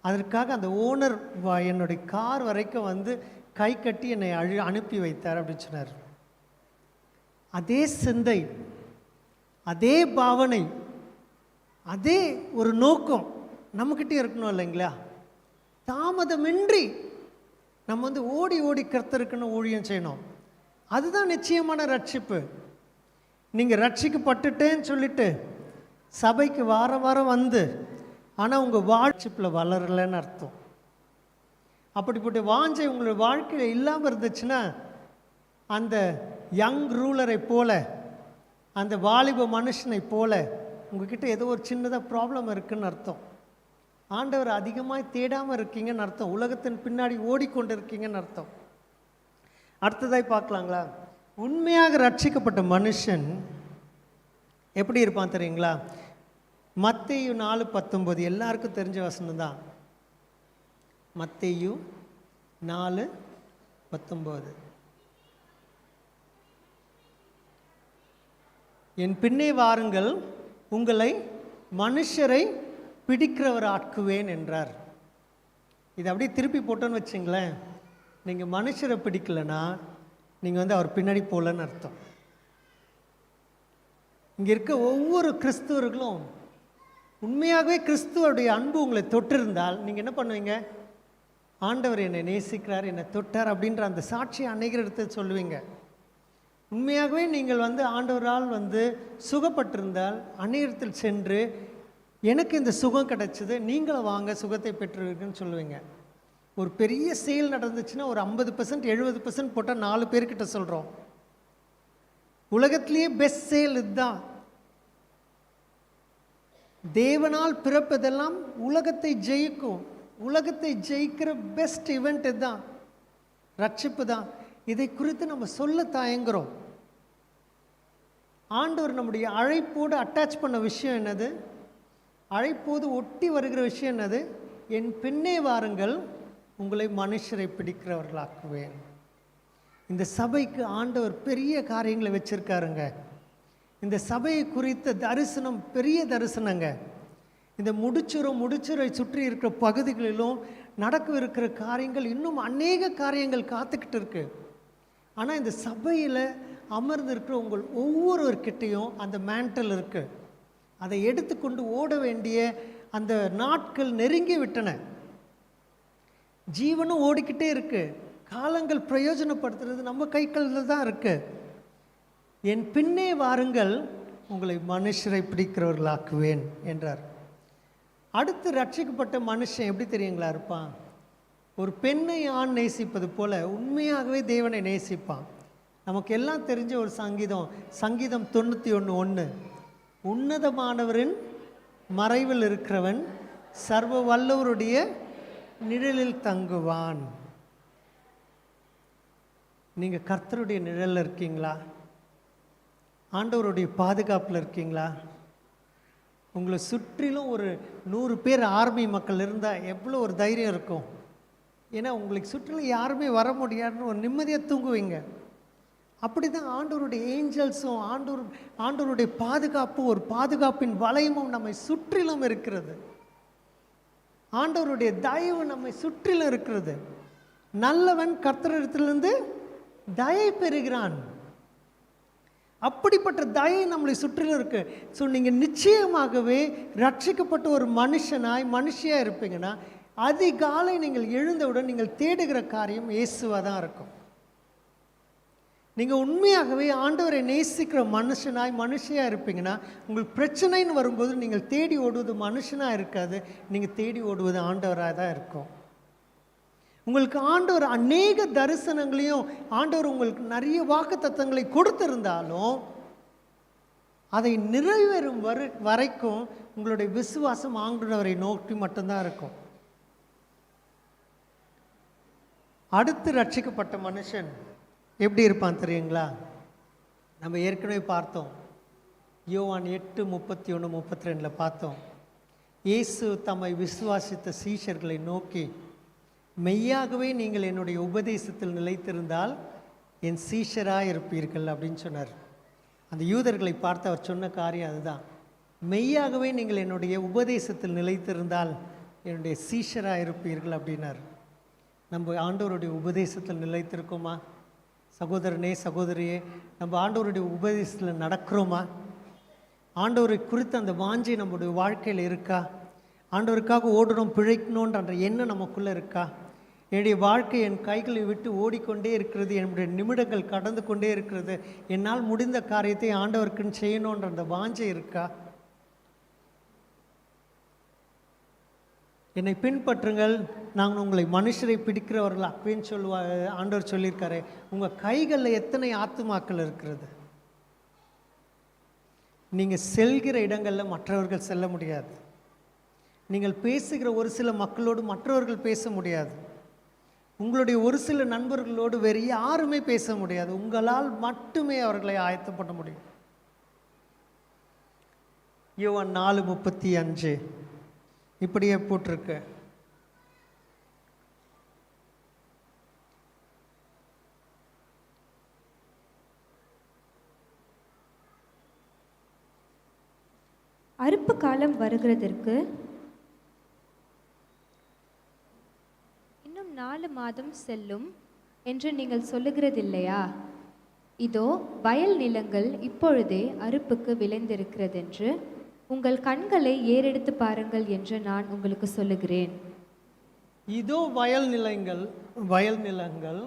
அதற்காக அந்த ஓனர் என்னுடைய கார் வரைக்கும் கை கட்டி என்னை அனுப்பி வைத்தார் அப்படின்னு சொன்னார். அதே சிந்தை, அதே பாவனை, அதே ஒரு நோக்கம் நம்மக்கிட்டே இருக்கணும் இல்லைங்களா? தாமதமின்றி நம்ம ஓடி ஓடி கர்த்தருக்குன்னு ஊழியம் செய்யணும். அதுதான் நிச்சயமான ரட்சிப்பு. நீங்கள் ரட்சிக்கப்பட்டுட்டேன்னு சொல்லிட்டு சபைக்கு வாரம் வாரம் ஆனால் உங்கள் வாழ்ச்சிப்பில் வளரலைன்னு அர்த்தம். அப்படிப்பட்ட வாஞ்சை உங்களுடைய வாழ்க்கையில் இல்லாமல் இருந்துச்சுன்னா அந்த யங் ரூலரை போல, அந்த வாலிப மனுஷனை போல உங்ககிட்ட ஏதோ ஒரு சின்னதாக ப்ராப்ளம் இருக்குதுன்னு அர்த்தம். ஆண்டவர் அதிகமாக தேடாமல் இருக்கீங்கன்னு அர்த்தம். உலகத்தின் பின்னாடி ஓடிக்கொண்டு இருக்கீங்கன்னு அர்த்தம். அடுத்ததாய் பார்க்கலாங்களா? உண்மையாக ரட்சிக்கப்பட்ட மனுஷன் எப்படி இருப்பான் தெரியுங்களா? மத்தேயு 4:19 எல்லாருக்கும் தெரிஞ்ச வசனம் தான். மத்தேயு 4:19, என் பின்னே வாருங்கள், உங்களை மனுஷரை பிடிக்கிறவர் ஆக்குவேன் என்றார். இது அப்படியே திருப்பி போட்டோன்னு வச்சுங்களேன், நீங்கள் மனுஷரை பிடிக்கலைன்னா நீங்கள் அவர் பின்னாடி போகலன்னு அர்த்தம். இங்கே இருக்க ஒவ்வொரு கிறிஸ்துவர்களும் உண்மையாகவே கிறிஸ்துவோடைய அன்பு உங்களை தொட்டிருந்தால் நீங்கள் என்ன பண்ணுவீங்க? ஆண்டவர் என்னை நேசிக்கிறார், என்னை தொட்டார் அப்படின்ற அந்த சாட்சியை அநேகர் எடுத்து சொல்லுவீங்க. உண்மையாகவே நீங்கள் ஆண்டவரால் சுகப்பட்டிருந்தால் அநேகத்தில் சென்று எனக்கு இந்த சுகம் கிடைச்சது, நீங்களும் வாங்க சுகத்தை பெற்றுவீங்கன்னு சொல்லுவீங்க. ஒரு பெரிய சேல் நடந்துச்சுன்னா ஒரு 50% 70% போட்டால் 4 பேர்கிட்ட சொல்கிறோம். உலகத்திலேயே பெஸ்ட் சேல் இதுதான். தேவனால் பிறப்பதெல்லாம் உலகத்தை ஜெயிக்கும். உலகத்தை ஜெயிக்கிற பெஸ்ட் இவெண்ட் இதுதான், ரட்சிப்பு தான். இதை குறித்து நம்ம சொல்ல தயங்குறோம். ஆண்டவர் நம்முடைய அழைப்போடு அட்டாச் பண்ண விஷயம் என்னது? அழைப்போது ஒட்டி வருகிற விஷயம் என்னது? என் பின்னே வாருங்கள், உங்களை மனுஷரை பிடிக்கிறவர்களாக்குவேன். இந்த சபைக்கு ஆண்டவர் பெரிய காரியங்களை வச்சிருக்காருங்க. இந்த சபையை குறித்த தரிசனம் பெரிய தரிசனங்க. இந்த முடிச்சுரை சுற்றி இருக்கிற பகுதிகளிலும் நடக்கவிருக்கிற காரியங்கள், இன்னும் அநேக காரியங்கள் காத்துக்கிட்டு இருக்கு. ஆனால் இந்த சபையில் அமர்ந்திருக்கிற உங்கள் ஒவ்வொருவர்கிட்டையும் அந்த மேண்டல் இருக்கு. அதை எடுத்துக்கொண்டு ஓட வேண்டிய அந்த நாட்கள் நெருங்கி விட்டன. ஜீவனும் ஓடிக்கிட்டே இருக்கு. காலங்கள் பிரயோஜனப்படுத்துறது நம்ம கைகளில் தான் இருக்கு. என் பின்னே வாருங்கள், உங்களை மனுஷரை பிடிக்கிறவர்களாக்குவேன் என்றார். அடுத்து ரட்சிக்கப்பட்ட மனுஷன் எப்படி தெரியுங்களா இருப்பான்? ஒரு பெண்ணை ஆண் நேசிப்பது போல உண்மையாகவே தேவனை நேசிப்பான். நமக்கு எல்லாம் தெரிஞ்ச ஒரு சங்கீதம் 91:1, உன்னதமானவரின் மறைவில் இருக்கிறவன் சர்வ வல்லவருடைய நிழலில் தங்குவான். நீங்கள் கர்த்தருடைய நிழலில் இருக்கீங்களா? ஆண்டவருடைய பாதுகாப்பில் இருக்கீங்களா? உங்களை சுற்றிலும் ஒரு 100 பேர் ஆர்மி மக்கள் இருந்தால் எவ்வளோ ஒரு தைரியம் இருக்கும். ஏன்னா உங்களுக்கு சுற்றிலும் யாருமே வர முடியாதுன்னு ஒரு நிம்மதியாக தூங்குவீங்க. அப்படி தான் ஆண்டவருடைய ஏஞ்சல்ஸும் ஆண்டவருடைய பாதுகாப்பும் ஒரு பாதுகாப்பின் வளையமும் நம்மை சுற்றிலும் இருக்கிறது. ஆண்டவருடைய தயவு நம்மை சுற்றிலும் இருக்கிறது. நல்லவன் கர்த்தரிடத்திலிருந்து தயை பெறுகிறான். அப்படிப்பட்ட தயை நம்மளை சுற்றிலும் இருக்கு. ஸோ நீங்கள் நிச்சயமாகவே ரட்சிக்கப்பட்ட ஒரு மனுஷியாக இருப்பீங்கன்னா அதிகாலை நீங்கள் எழுந்தவுடன் நீங்கள் தேடுகிற காரியம் இயேசுவாக தான் இருக்கும். நீங்கள் உண்மையாகவே ஆண்டவரை நேசிக்கிற மனுஷியாக இருப்பீங்கன்னா உங்களுக்கு பிரச்சனைன்னு வரும்போது நீங்கள் தேடி ஓடுவது மனுஷனாக இருக்காது, நீங்கள் தேடி ஓடுவது ஆண்டவராக தான் இருக்கும். உங்களுக்கு ஆண்டவர் அநேக தரிசனங்களையும் ஆண்டவர் உங்களுக்கு நிறைய வாக்குத்தத்தங்களை கொடுத்திருந்தாலும் அதை நிறைவேறும் வரைக்கும் உங்களுடைய விசுவாசம் ஆண்டவரை நோக்கி மட்டும்தான் இருக்கும். அடுத்து ரட்சிக்கப்பட்ட மனுஷன் எப்படி இருப்பான் தெரியுங்களா? நம்ம ஏற்கனவே பார்த்தோம். யோவான் 8:31-32 பார்த்தோம். இயேசு தம்மை விசுவாசித்த சீஷர்களை நோக்கி, மெய்யாகவே நீங்கள் என்னுடைய உபதேசத்தில் நிலைத்திருந்தால் என் சீஷராக இருப்பீர்கள் அப்படின்னு சொன்னார். அந்த யூதர்களை பார்த்து அவர் சொன்ன காரியம் அதுதான். மெய்யாகவே நீங்கள் என்னுடைய உபதேசத்தில் நிலைத்திருந்தால் என்னுடைய சீஷராக இருப்பீர்கள் அப்படின்னார். நம்ம ஆண்டவருடைய உபதேசத்தில் நிலைத்திருக்கோமா? சகோதரனே சகோதரியே, நம்ம ஆண்டவருடைய உபதேசத்தில் நடக்கிறோமா? ஆண்டவரை குறித்து அந்த வாஞ்சை நம்முடைய வாழ்க்கையில் இருக்கா? ஆண்டவருக்காக ஓடணும், பிழைக்கணுன்ற எண்ணம் நமக்குள்ளே இருக்கா? என்னுடைய வாழ்க்கை என் கைகளை விட்டு ஓடிக்கொண்டே இருக்கிறது, என்னுடைய நிமிடங்கள் கடந்து கொண்டே இருக்கிறது, என்னால் முடிந்த காரியத்தை ஆண்டவருக்குன்னு செய்யணுன்ற அந்த வாஞ்சை இருக்கா? என்னை பின்பற்றுங்கள், நாங்கள் உங்களை மனுஷரை பிடிக்கிறவர்கள் அப்படின்னு ஆண்டவர் சொல்லியிருக்காரு. உங்கள் கைகளில் எத்தனை ஆத்துமாக்கள் இருக்கிறது? நீங்கள் செல்கிற இடங்களில் மற்றவர்கள் செல்ல முடியாது. நீங்கள் பேசுகிற ஒரு சில மக்களோடு மற்றவர்கள் பேச முடியாது. உங்களுடைய ஒரு சில நண்பர்களோடு வேறு யாருமே பேச முடியாது. உங்களால் மட்டுமே அவர்களை ஆயத்தம் பண்ண முடியும். யோவான் 4:35 இப்படியே போட்டிருக்கு. அறுப்பு காலம் வருகிறதற்கு இன்னும் 4 மாதம் செல்லும் என்று நீங்கள் சொல்லுகிறதில்லையா? இதோ வயல் நிலங்கள் இப்பொழுதே அறுப்புக்கு விளைந்திருக்கிறதென்று உங்கள் கண்களை ஏறெடுத்து பாருங்கள் என்று நான் உங்களுக்கு சொல்லுகிறேன். இதோ வயல் நிலங்கள்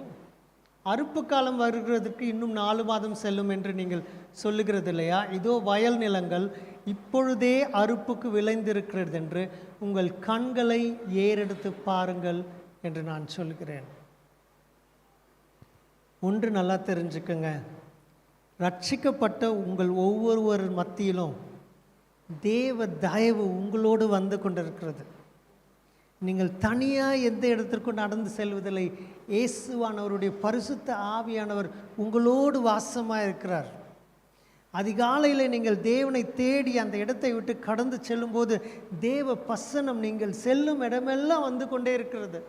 அறுப்பு காலம் வருகிறதுக்கு இன்னும் 4 மாதம் செல்லும் என்று நீங்கள் சொல்லுகிறது இல்லையா? இதோ வயல் நிலங்கள் இப்பொழுதே அறுப்புக்கு விளைந்திருக்கிறது என்று உங்கள் கண்களை ஏறெடுத்து பாருங்கள் என்று நான் சொல்கிறேன். ஒன்று நல்லா தெரிஞ்சுக்கங்க, ரட்சிக்கப்பட்ட உங்கள் ஒவ்வொருவர் மத்தியிலும் தேவ தயவு உங்களோடு வந்து கொண்டிருக்கிறது. நீங்கள் தனியாக எந்த இடத்திற்கும் நடந்து செல்வதில்லை. இயேசுவானவருடைய பரிசுத்த ஆவியானவர் உங்களோடு வாசமாக இருக்கிறார். அதிகாலையில் நீங்கள் தேவனை தேடி அந்த இடத்தை விட்டு கடந்து செல்லும்போது தேவ பிரசன்னம் நீங்கள் செல்லும் இடமெல்லாம் வந்து கொண்டே இருக்கிறது.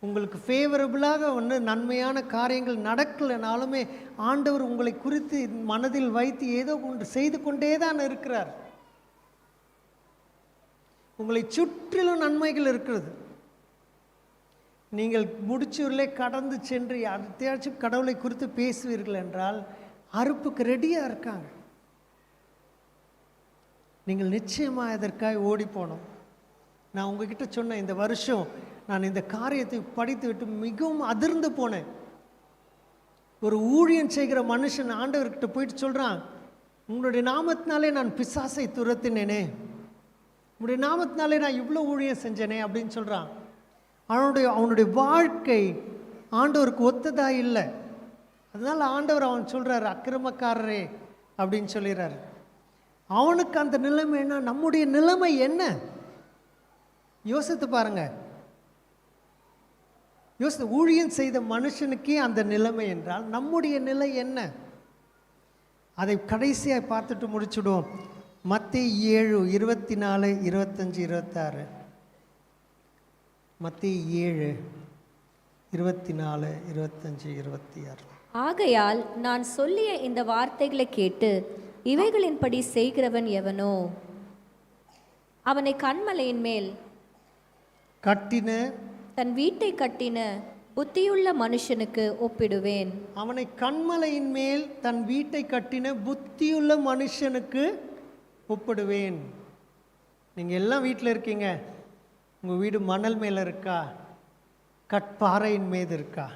உங்களுக்கு ஃபேவரபுளாக நன்மையான காரியங்கள் நடக்கலைனாலுமே ஆண்டவர் உங்களை குறித்து மனதில் வைத்து ஏதோ ஒன்று செய்து கொண்டே தான் இருக்கிறார். உங்களை சுற்றிலும் நன்மைகள் இருக்கிறது. நீங்கள் முடிச்சூரிலே கடந்து சென்று யார்த்தையாச்சும் கடவுளை குறித்து பேசுவீர்கள் என்றால் அறுப்புக்கு ரெடியாக இருக்காங்க. நீங்கள் நிச்சயமாக இதற்காக ஓடி போனோம். நான் உங்ககிட்ட சொன்னேன், இந்த வருஷம் நான் இந்த காரியத்தை படித்து விட்டு மிகவும் அதிர்ந்து போனேன். ஒரு ஊழியம் செய்கிற மனுஷன் ஆண்டவர்கிட்ட போயிட்டு சொல்கிறான், உங்களுடைய நாமத்தினாலே நான் பிசாசை துரத்தினேனே, உங்களுடைய நாமத்தினாலே நான் இவ்வளோ ஊழியம் செஞ்சேனே அப்படின்னு சொல்கிறான். அவனுடைய வாழ்க்கை ஆண்டவருக்கு ஒத்ததாக இல்லை. அதனால் ஆண்டவர் அவன் சொல்கிறார், அக்கிரமக்காரரே அப்படின்னு சொல்லிடுறாரு. அவனுக்கு அந்த நிலைமைன்னா நம்முடைய நிலைமை என்ன? யோசித்து பாருங்க. ஊழியம் செய்த மனுஷனுக்கே அந்த நிலைமை என்றால் நம்முடைய நிலை என்ன? அதை கடைசியாக பார்த்துட்டு முடிச்சுடுவோம். மத்தேயு 7:24, 25, 26. மத்தேயு 7:24, 25, 26. ஆகையால் நான் சொல்லிய இந்த வார்த்தைகளை கேட்டு இவைகளின்படி செய்கிறவன் எவனோ அவனை கன்மலையின் மேல் தன் வீட்டை கட்டின புத்தியுள்ள மனுஷனுக்கு ஒப்பிடுவேன். அவனை கன்மலையின் மேல் தன் வீட்டை கட்டின புத்தியுள்ள மனுஷனுக்கு ஒப்பிடுவேன். நீங்கள் எல்லாம் வீட்டில் இருக்கீங்க. உங்கள் வீடு மணல் மேலே இருக்கா, கற்பாறையின் மீது இருக்கா?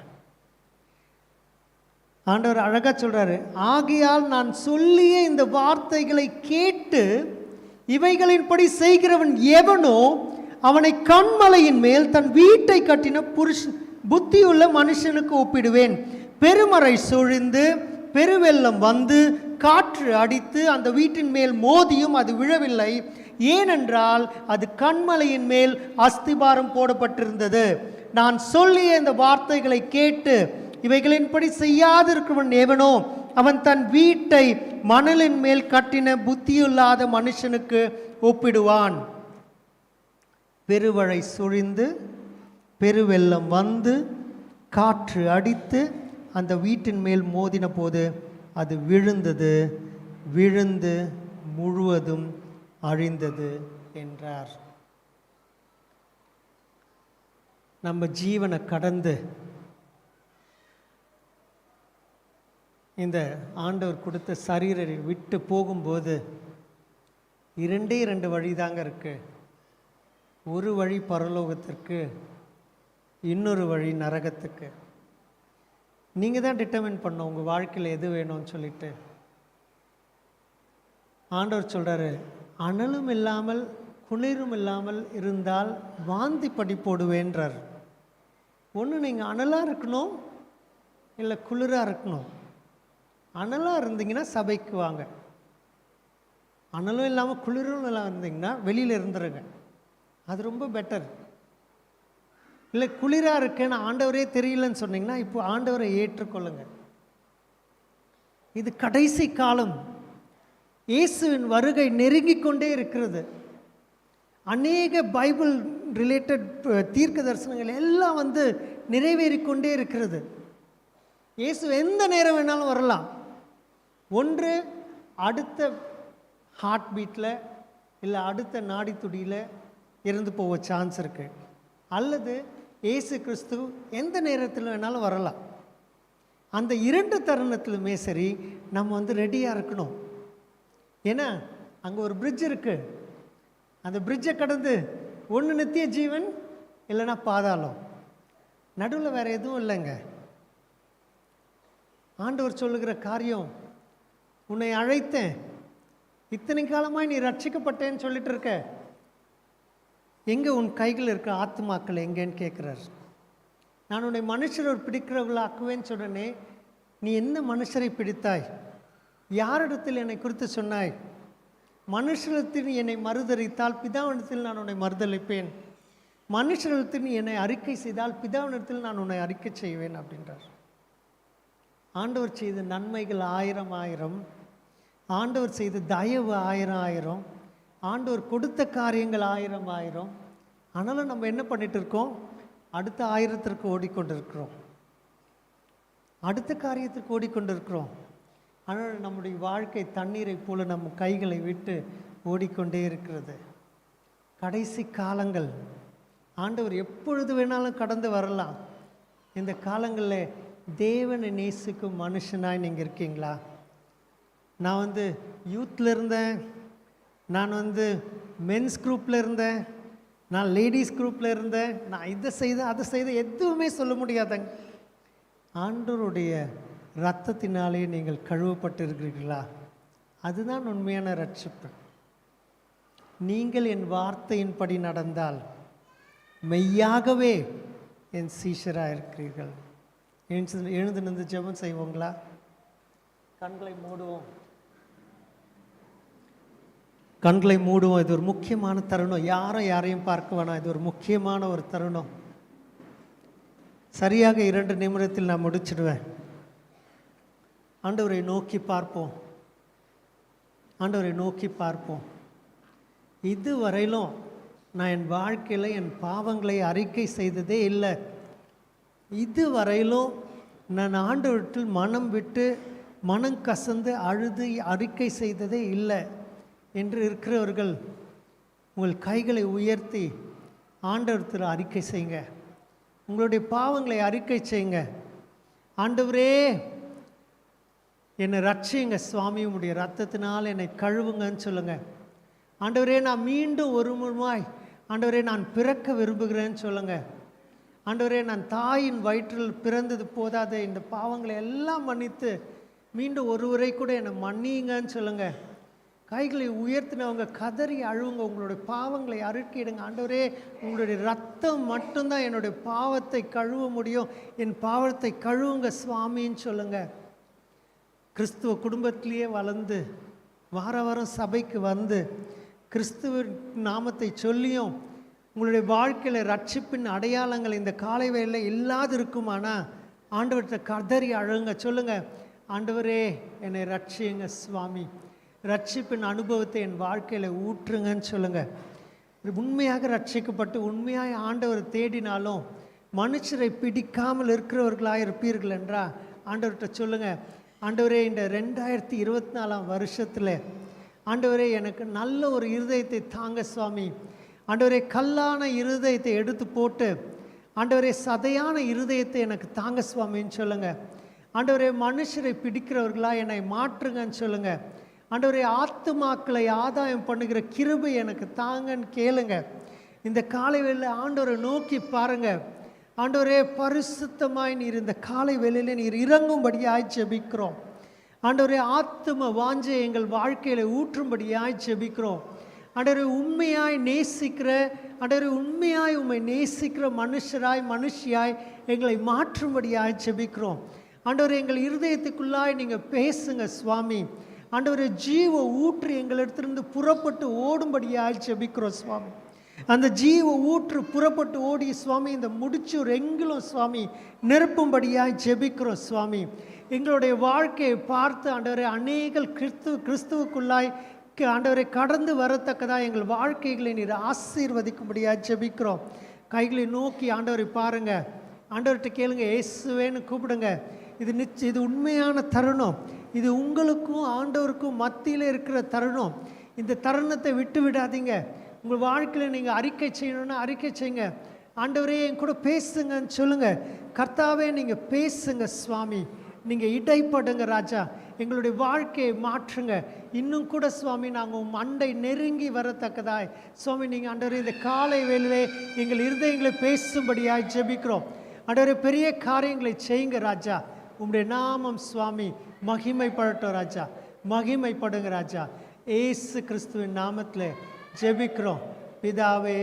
ஆண்டவர் அழகாக சொல்கிறாரு, ஆகையால் நான் சொல்லிய இந்த வார்த்தைகளை கேட்டு இவைகளின்படி செய்கிறவன் எவனோ அவனை கன்மலையின் மேல் தன் வீட்டை கட்டின புத்தியுள்ள மனுஷனுக்கு ஒப்பிடுவேன். பெருமழை சொரிந்து பெருவெள்ளம் வந்து காற்று அடித்து அந்த வீட்டின் மேல் மோதியும் அது விழவில்லை, ஏனென்றால் அது கன்மலையின் மேல் அஸ்திபாரம் போடப்பட்டிருந்தது. நான் சொல்லிய இந்த வார்த்தைகளை கேட்டு இவைகளின்படி செய்யாதிருக்கிறவன் எவனோ அவன் தன் வீட்டை மணலின் மேல் கட்டின புத்தியில்லாத மனுஷனுக்கு ஒப்பிடுவான். பெருவழை சுழிந்து பெருவெள்ளம் வந்து காற்று அடித்து அந்த வீட்டின் மேல் மோதின போது அது விழுந்து முழுவதும் அழிந்தது என்றார். நம்ம ஜீவனை கடந்து இந்த ஆண்டவர் கொடுத்த சரீரை விட்டு போகும்போது 2 வழி தாங்க இருக்குது. ஒரு வழி பரலோகத்திற்கு, இன்னொரு வழி நரகத்துக்கு. நீங்கள் தான் டிட்டர்மின் பண்ணணும் உங்கள் வாழ்க்கையில் எது வேணும்னு சொல்லிட்டு. ஆண்டவர் சொல்கிறாரு, அனலும் இல்லாமல் குளிரும் இல்லாமல் இருந்தால் வாந்தி படி போடுவேன்றார். ஒன்று நீங்கள் அனலாக இருக்கணும், இல்லை குளிராக இருக்கணும். அனலாக இருந்தீங்கன்னா சபைக்கு வாங்க. அனலும் இல்லாமல் குளிரும் இல்லாமல் இருந்தீங்கன்னா வெளியில் இருந்துருங்க, அது ரொம்ப பெட்டர். இல்லை குளிராக இருக்கேன்னு ஆண்டவரே தெரியலன்னு சொன்னீங்கன்னா இப்போ ஆண்டவரை ஏற்றுக்கொள்ளுங்க. இது கடைசி காலம். இயேசுவின் வருகை நெருங்கிக் கொண்டே இருக்கிறது. அநேக பைபிள் ரிலேட்டட் தீர்க்க தரிசனங்கள் எல்லாம் வந்து நிறைவேறிக்கொண்டே இருக்கிறது. இயேசு எந்த நேரம் வேணாலும் வரலாம். ஒன்று அடுத்த ஹார்ட் பீட்டில் இல்லை அடுத்த நாடி துடியில் இறந்து போக சான்ஸ் இருக்குது. அல்லது இயேசு கிறிஸ்து எந்த நேரத்தில் வேணாலும் வரலாம். அந்த 2 தருணத்திலுமே சரி நம்ம வந்து ரெடியாக இருக்கணும். ஏன்னா அங்கே ஒரு பிரிட்ஜ் இருக்குது. அந்த பிரிட்ஜை கடந்து ஒன்று நித்திய ஜீவன், இல்லைன்னா பாதாளம். நடுவில் வேறு எதுவும் இல்லைங்க. ஆண்டவர் சொல்லுகிற காரியம், உன்னை அழைத்தேன், இத்தனை காலமாய் நீ ரட்சிக்கப்பட்டேன்னு சொல்லிட்டு இருக்க, எங்கே உன் கைகள் இருக்க ஆத்துமாக்கள் எங்கேன்னு கேட்குறார். நான் உன்னை மனுஷர் பிடிக்கிறவர்கள ஆக்குவேன்னு சொன்னனே, நீ என்ன மனுஷரை பிடித்தாய்? யாரிடத்தில் என்னை குறித்து சொன்னாய்? மனுஷரிடத்தில் நீ என்னை மறுதலித்தால் பிதாவிடத்தில் நான் உன்னை மறுதலிப்பேன். மனுஷரிடத்தில் நீ என்னை அறிக்கை செய்தால் பிதாவிடத்தில் நான் உன்னை அறிக்கை செய்வேன் அப்படின்றார். ஆண்டவர் செய்த நன்மைகள் 1000, ஆண்டவர் செய்த தயவு 1000, ஆண்டவர் கொடுத்த காரியங்கள் 1000. ஆனாலும் நம்ம என்ன பண்ணிட்டு இருக்கோம்? அடுத்த 1000த்திற்கு ஓடிக்கொண்டிருக்கிறோம், அடுத்த காரியத்திற்கு ஓடிக்கொண்டிருக்கிறோம். ஆனால் நம்முடைய வாழ்க்கை தண்ணீரை போல நம்ம கைகளை விட்டு ஓடிக்கொண்டே இருக்கிறது. கடைசி காலங்கள், ஆண்டவர் எப்பொழுது வேணாலும் கடந்து வரலாம். இந்த காலங்களில் தேவனை நேசிக்கும் மனுஷனாய் நீங்கள் இருக்கீங்களா? நான் வந்து யூத்தில் இருந்தேன், நான் வந்து மென்ஸ் குரூப்பில் இருந்தேன், நான் லேடிஸ் குரூப்பில் இருந்தேன், நான் இதை செய்தேன் அதை செய்தேன், எதுவுமே சொல்ல முடியாதங்க. ஆண்டவருடைய இரத்தத்தினாலே நீங்கள் கழுவப்பட்டு இருக்கிறீர்களா? அதுதான் உண்மையான ரட்சிப்பு. நீங்கள் என் வார்த்தையின்படி நடந்தால் மெய்யாகவே என் சீஷராக இருக்கிறீர்கள். எழுந்து நின்று ஜெபம் செய்வோங்களா? கண்களை மூடுவோம், கண்களை மூடுவோம். இது ஒரு முக்கியமான தருணம். யாரையும் பார்க்க வேணாம். இது ஒரு முக்கியமான ஒரு தருணம். சரியாக 2 நிமிடத்தில் நான் முடிச்சிடுவேன். ஆண்டவரை நோக்கி பார்ப்போம், ஆண்டவரை நோக்கி பார்ப்போம். இதுவரையிலும் நான் என் வாழ்க்கையில் என் பாவங்களை அறிக்கை செய்ததே இல்லை. இதுவரையிலும் நான் ஆண்டவரிடத்தில் மனம் விட்டு மனம் கசந்து அழுது அறிக்கை செய்ததே இல்லை என்று இருக்கிறவர்கள் உங்கள் கைகளை உயர்த்தி ஆண்டவரிடத்தில் அறிக்கை செய்யுங்க. உங்களுடைய பாவங்களை அறிக்கை செய்யுங்க. ஆண்டவரே என்னை ரட்சியுங்க சுவாமி, உடைய ரத்தத்தினால் என்னை கழுவுங்கன்னு சொல்லுங்கள். ஆண்டவரே நான் மீண்டும் ஒரு முறை ஆண்டவரே நான் பிறக்க விரும்புகிறேன்னு சொல்லுங்கள். ஆண்டவரே நான் தாயின் வயிற்றில் பிறந்தது போதாத இந்த பாவங்களை எல்லாம் மன்னித்து மீண்டும் ஒருவரை கூட என்னை மன்னியுங்கன்னு சொல்லுங்கள். கைகளை உயர்த்தினவங்க கதறி அழுவுங்க. உங்களுடைய பாவங்களை அறிக்கையிடுங்க. ஆண்டவரே உங்களுடைய ரத்தம் மட்டும்தான் என்னுடைய பாவத்தை கழுவ முடியும், என் பாவத்தை கழுவுங்க சுவாமின்னு சொல்லுங்கள். கிறிஸ்துவ குடும்பத்திலேயே வளர்ந்து வாரம் சபைக்கு வந்து கிறிஸ்துவ நாமத்தை சொல்லியும் உங்களுடைய வாழ்க்கையில் ரட்சிப்பின் அடையாளங்கள் இந்த காலை வேளையில் இல்லாது இருக்குமானா ஆண்டவர்கிட்ட கதறி அழுங்க. சொல்லுங்கள், ஆண்டவரே என்னை ரட்சியுங்க சுவாமி, ரட்சிப்பின் அனுபவத்தை என் வாழ்க்கையில் ஊற்றுங்கன்னு சொல்லுங்கள். உண்மையாக ரட்சிக்கப்பட்டு உண்மையாக ஆண்டவரை தேடினாலும் மனுஷரை பிடிக்காமல் இருக்கிறவர்களாக இருப்பீர்கள் என்றால் ஆண்டவர்கிட்ட சொல்லுங்கள், ஆண்டவரே இந்த 2024 வருஷத்தில் ஆண்டவரே எனக்கு நல்ல ஒரு இருதயத்தை தாங்க சுவாமி. ஆண்டவரே கல்லான இருதயத்தை எடுத்து போட்டு ஆண்டவரே சதையான இருதயத்தை எனக்கு தாங்க சுவாமின்னு சொல்லுங்கள். ஆண்டவரே மனுஷரை பிடிக்கிறவர்களா என்னை மாற்றுங்கன்னு சொல்லுங்கள். ஆண்டவரே ஆத்துமாக்களை ஆதாயம் பண்ணுகிற கிருபை எனக்கு தாங்கன்னு கேளுங்க. இந்த காலை வேளையில் ஆண்டவரை நோக்கி பாருங்கள். ஆண்டவரே பரிசுத்தமாய் நீர் இந்த காலை வேளையில் நீர் இறங்கும்படியாய் ஜெபிக்கிறோம். ஆண்டவரே ஆத்தும வாஞ்சை எங்கள் வாழ்க்கையில் ஊற்றும்படியாய் ஜெபிக்கிறோம். ஆண்டவரே உண்மையாய் நேசிக்கிற, ஆண்டவரே உண்மையாய் உம்மை நேசிக்கிற மனுஷியாய் எங்களை மாற்றும்படியாய் ஜெபிக்கிறோம். ஆண்டவரே எங்கள் இருதயத்துக்குள்ளாய் நீங்கள் பேசுங்க சுவாமி. ஆண்டவரே ஜீவ ஊற்று எங்களிடத்திலிருந்து புறப்பட்டு ஓடும்படியாய் ஜெபிக்கிறோம் சுவாமி. அந்த ஜீவ ஊற்று புறப்பட்டு ஓடி சுவாமி இந்த முடிச்சூர் எங்கிலும் சுவாமி நிரப்பும்படியாய் ஜெபிக்கிறோம் சுவாமி. எங்களுடைய வாழ்க்கையை பார்த்து ஆண்டவரே அநேகர் கிறிஸ்துவுக்குள்ளாய் ஆண்டவரை கடந்து வரத்தக்கதாக எங்கள் வாழ்க்கைகளை நீர் ஆசீர்வதிக்கும்படியாக ஜெபிக்கிறோம். கைகளை நோக்கி ஆண்டவரை பாருங்கள், ஆண்டவர்கிட்ட கேளுங்க, இயேசுவேன்னு கூப்பிடுங்க. இது உண்மையான தருணம். இது உங்களுக்கும் ஆண்டவருக்கும் மத்தியில் இருக்கிற தருணம். இந்த தருணத்தை விட்டு விடாதீங்க. உங்கள் வாழ்க்கையில் நீங்கள் அறிக்கை செய்யணுன்னா அறிக்கை செய்யுங்க. ஆண்டவரே என் கூட பேசுங்கன்னு சொல்லுங்கள். கர்த்தாவே நீங்கள் பேசுங்க சுவாமி, நீங்கள் இடைப்படுங்க ராஜா, எங்களுடைய வாழ்க்கையை மாற்றுங்க. இன்னும் கூட சுவாமி நாங்கள் மண்டை நெருங்கி வரத்தக்கதாய் சுவாமி நீங்கள் ஆண்டவரே இந்த காலை வேளையிலே எங்கள் இருதயங்களை பேசும்படியாய் ஜெபிக்கிறோம். ஆண்டவரே பெரிய காரியங்களை செய்யுங்க ராஜா. உம்முடைய நாமம் சுவாமி மகிமைப்படட்டும் ராஜா, மகிமைப்படுங்க ராஜா. ஏசு கிறிஸ்துவின் நாமத்தில் ஜெபிக்கிறோம் பிதாவே.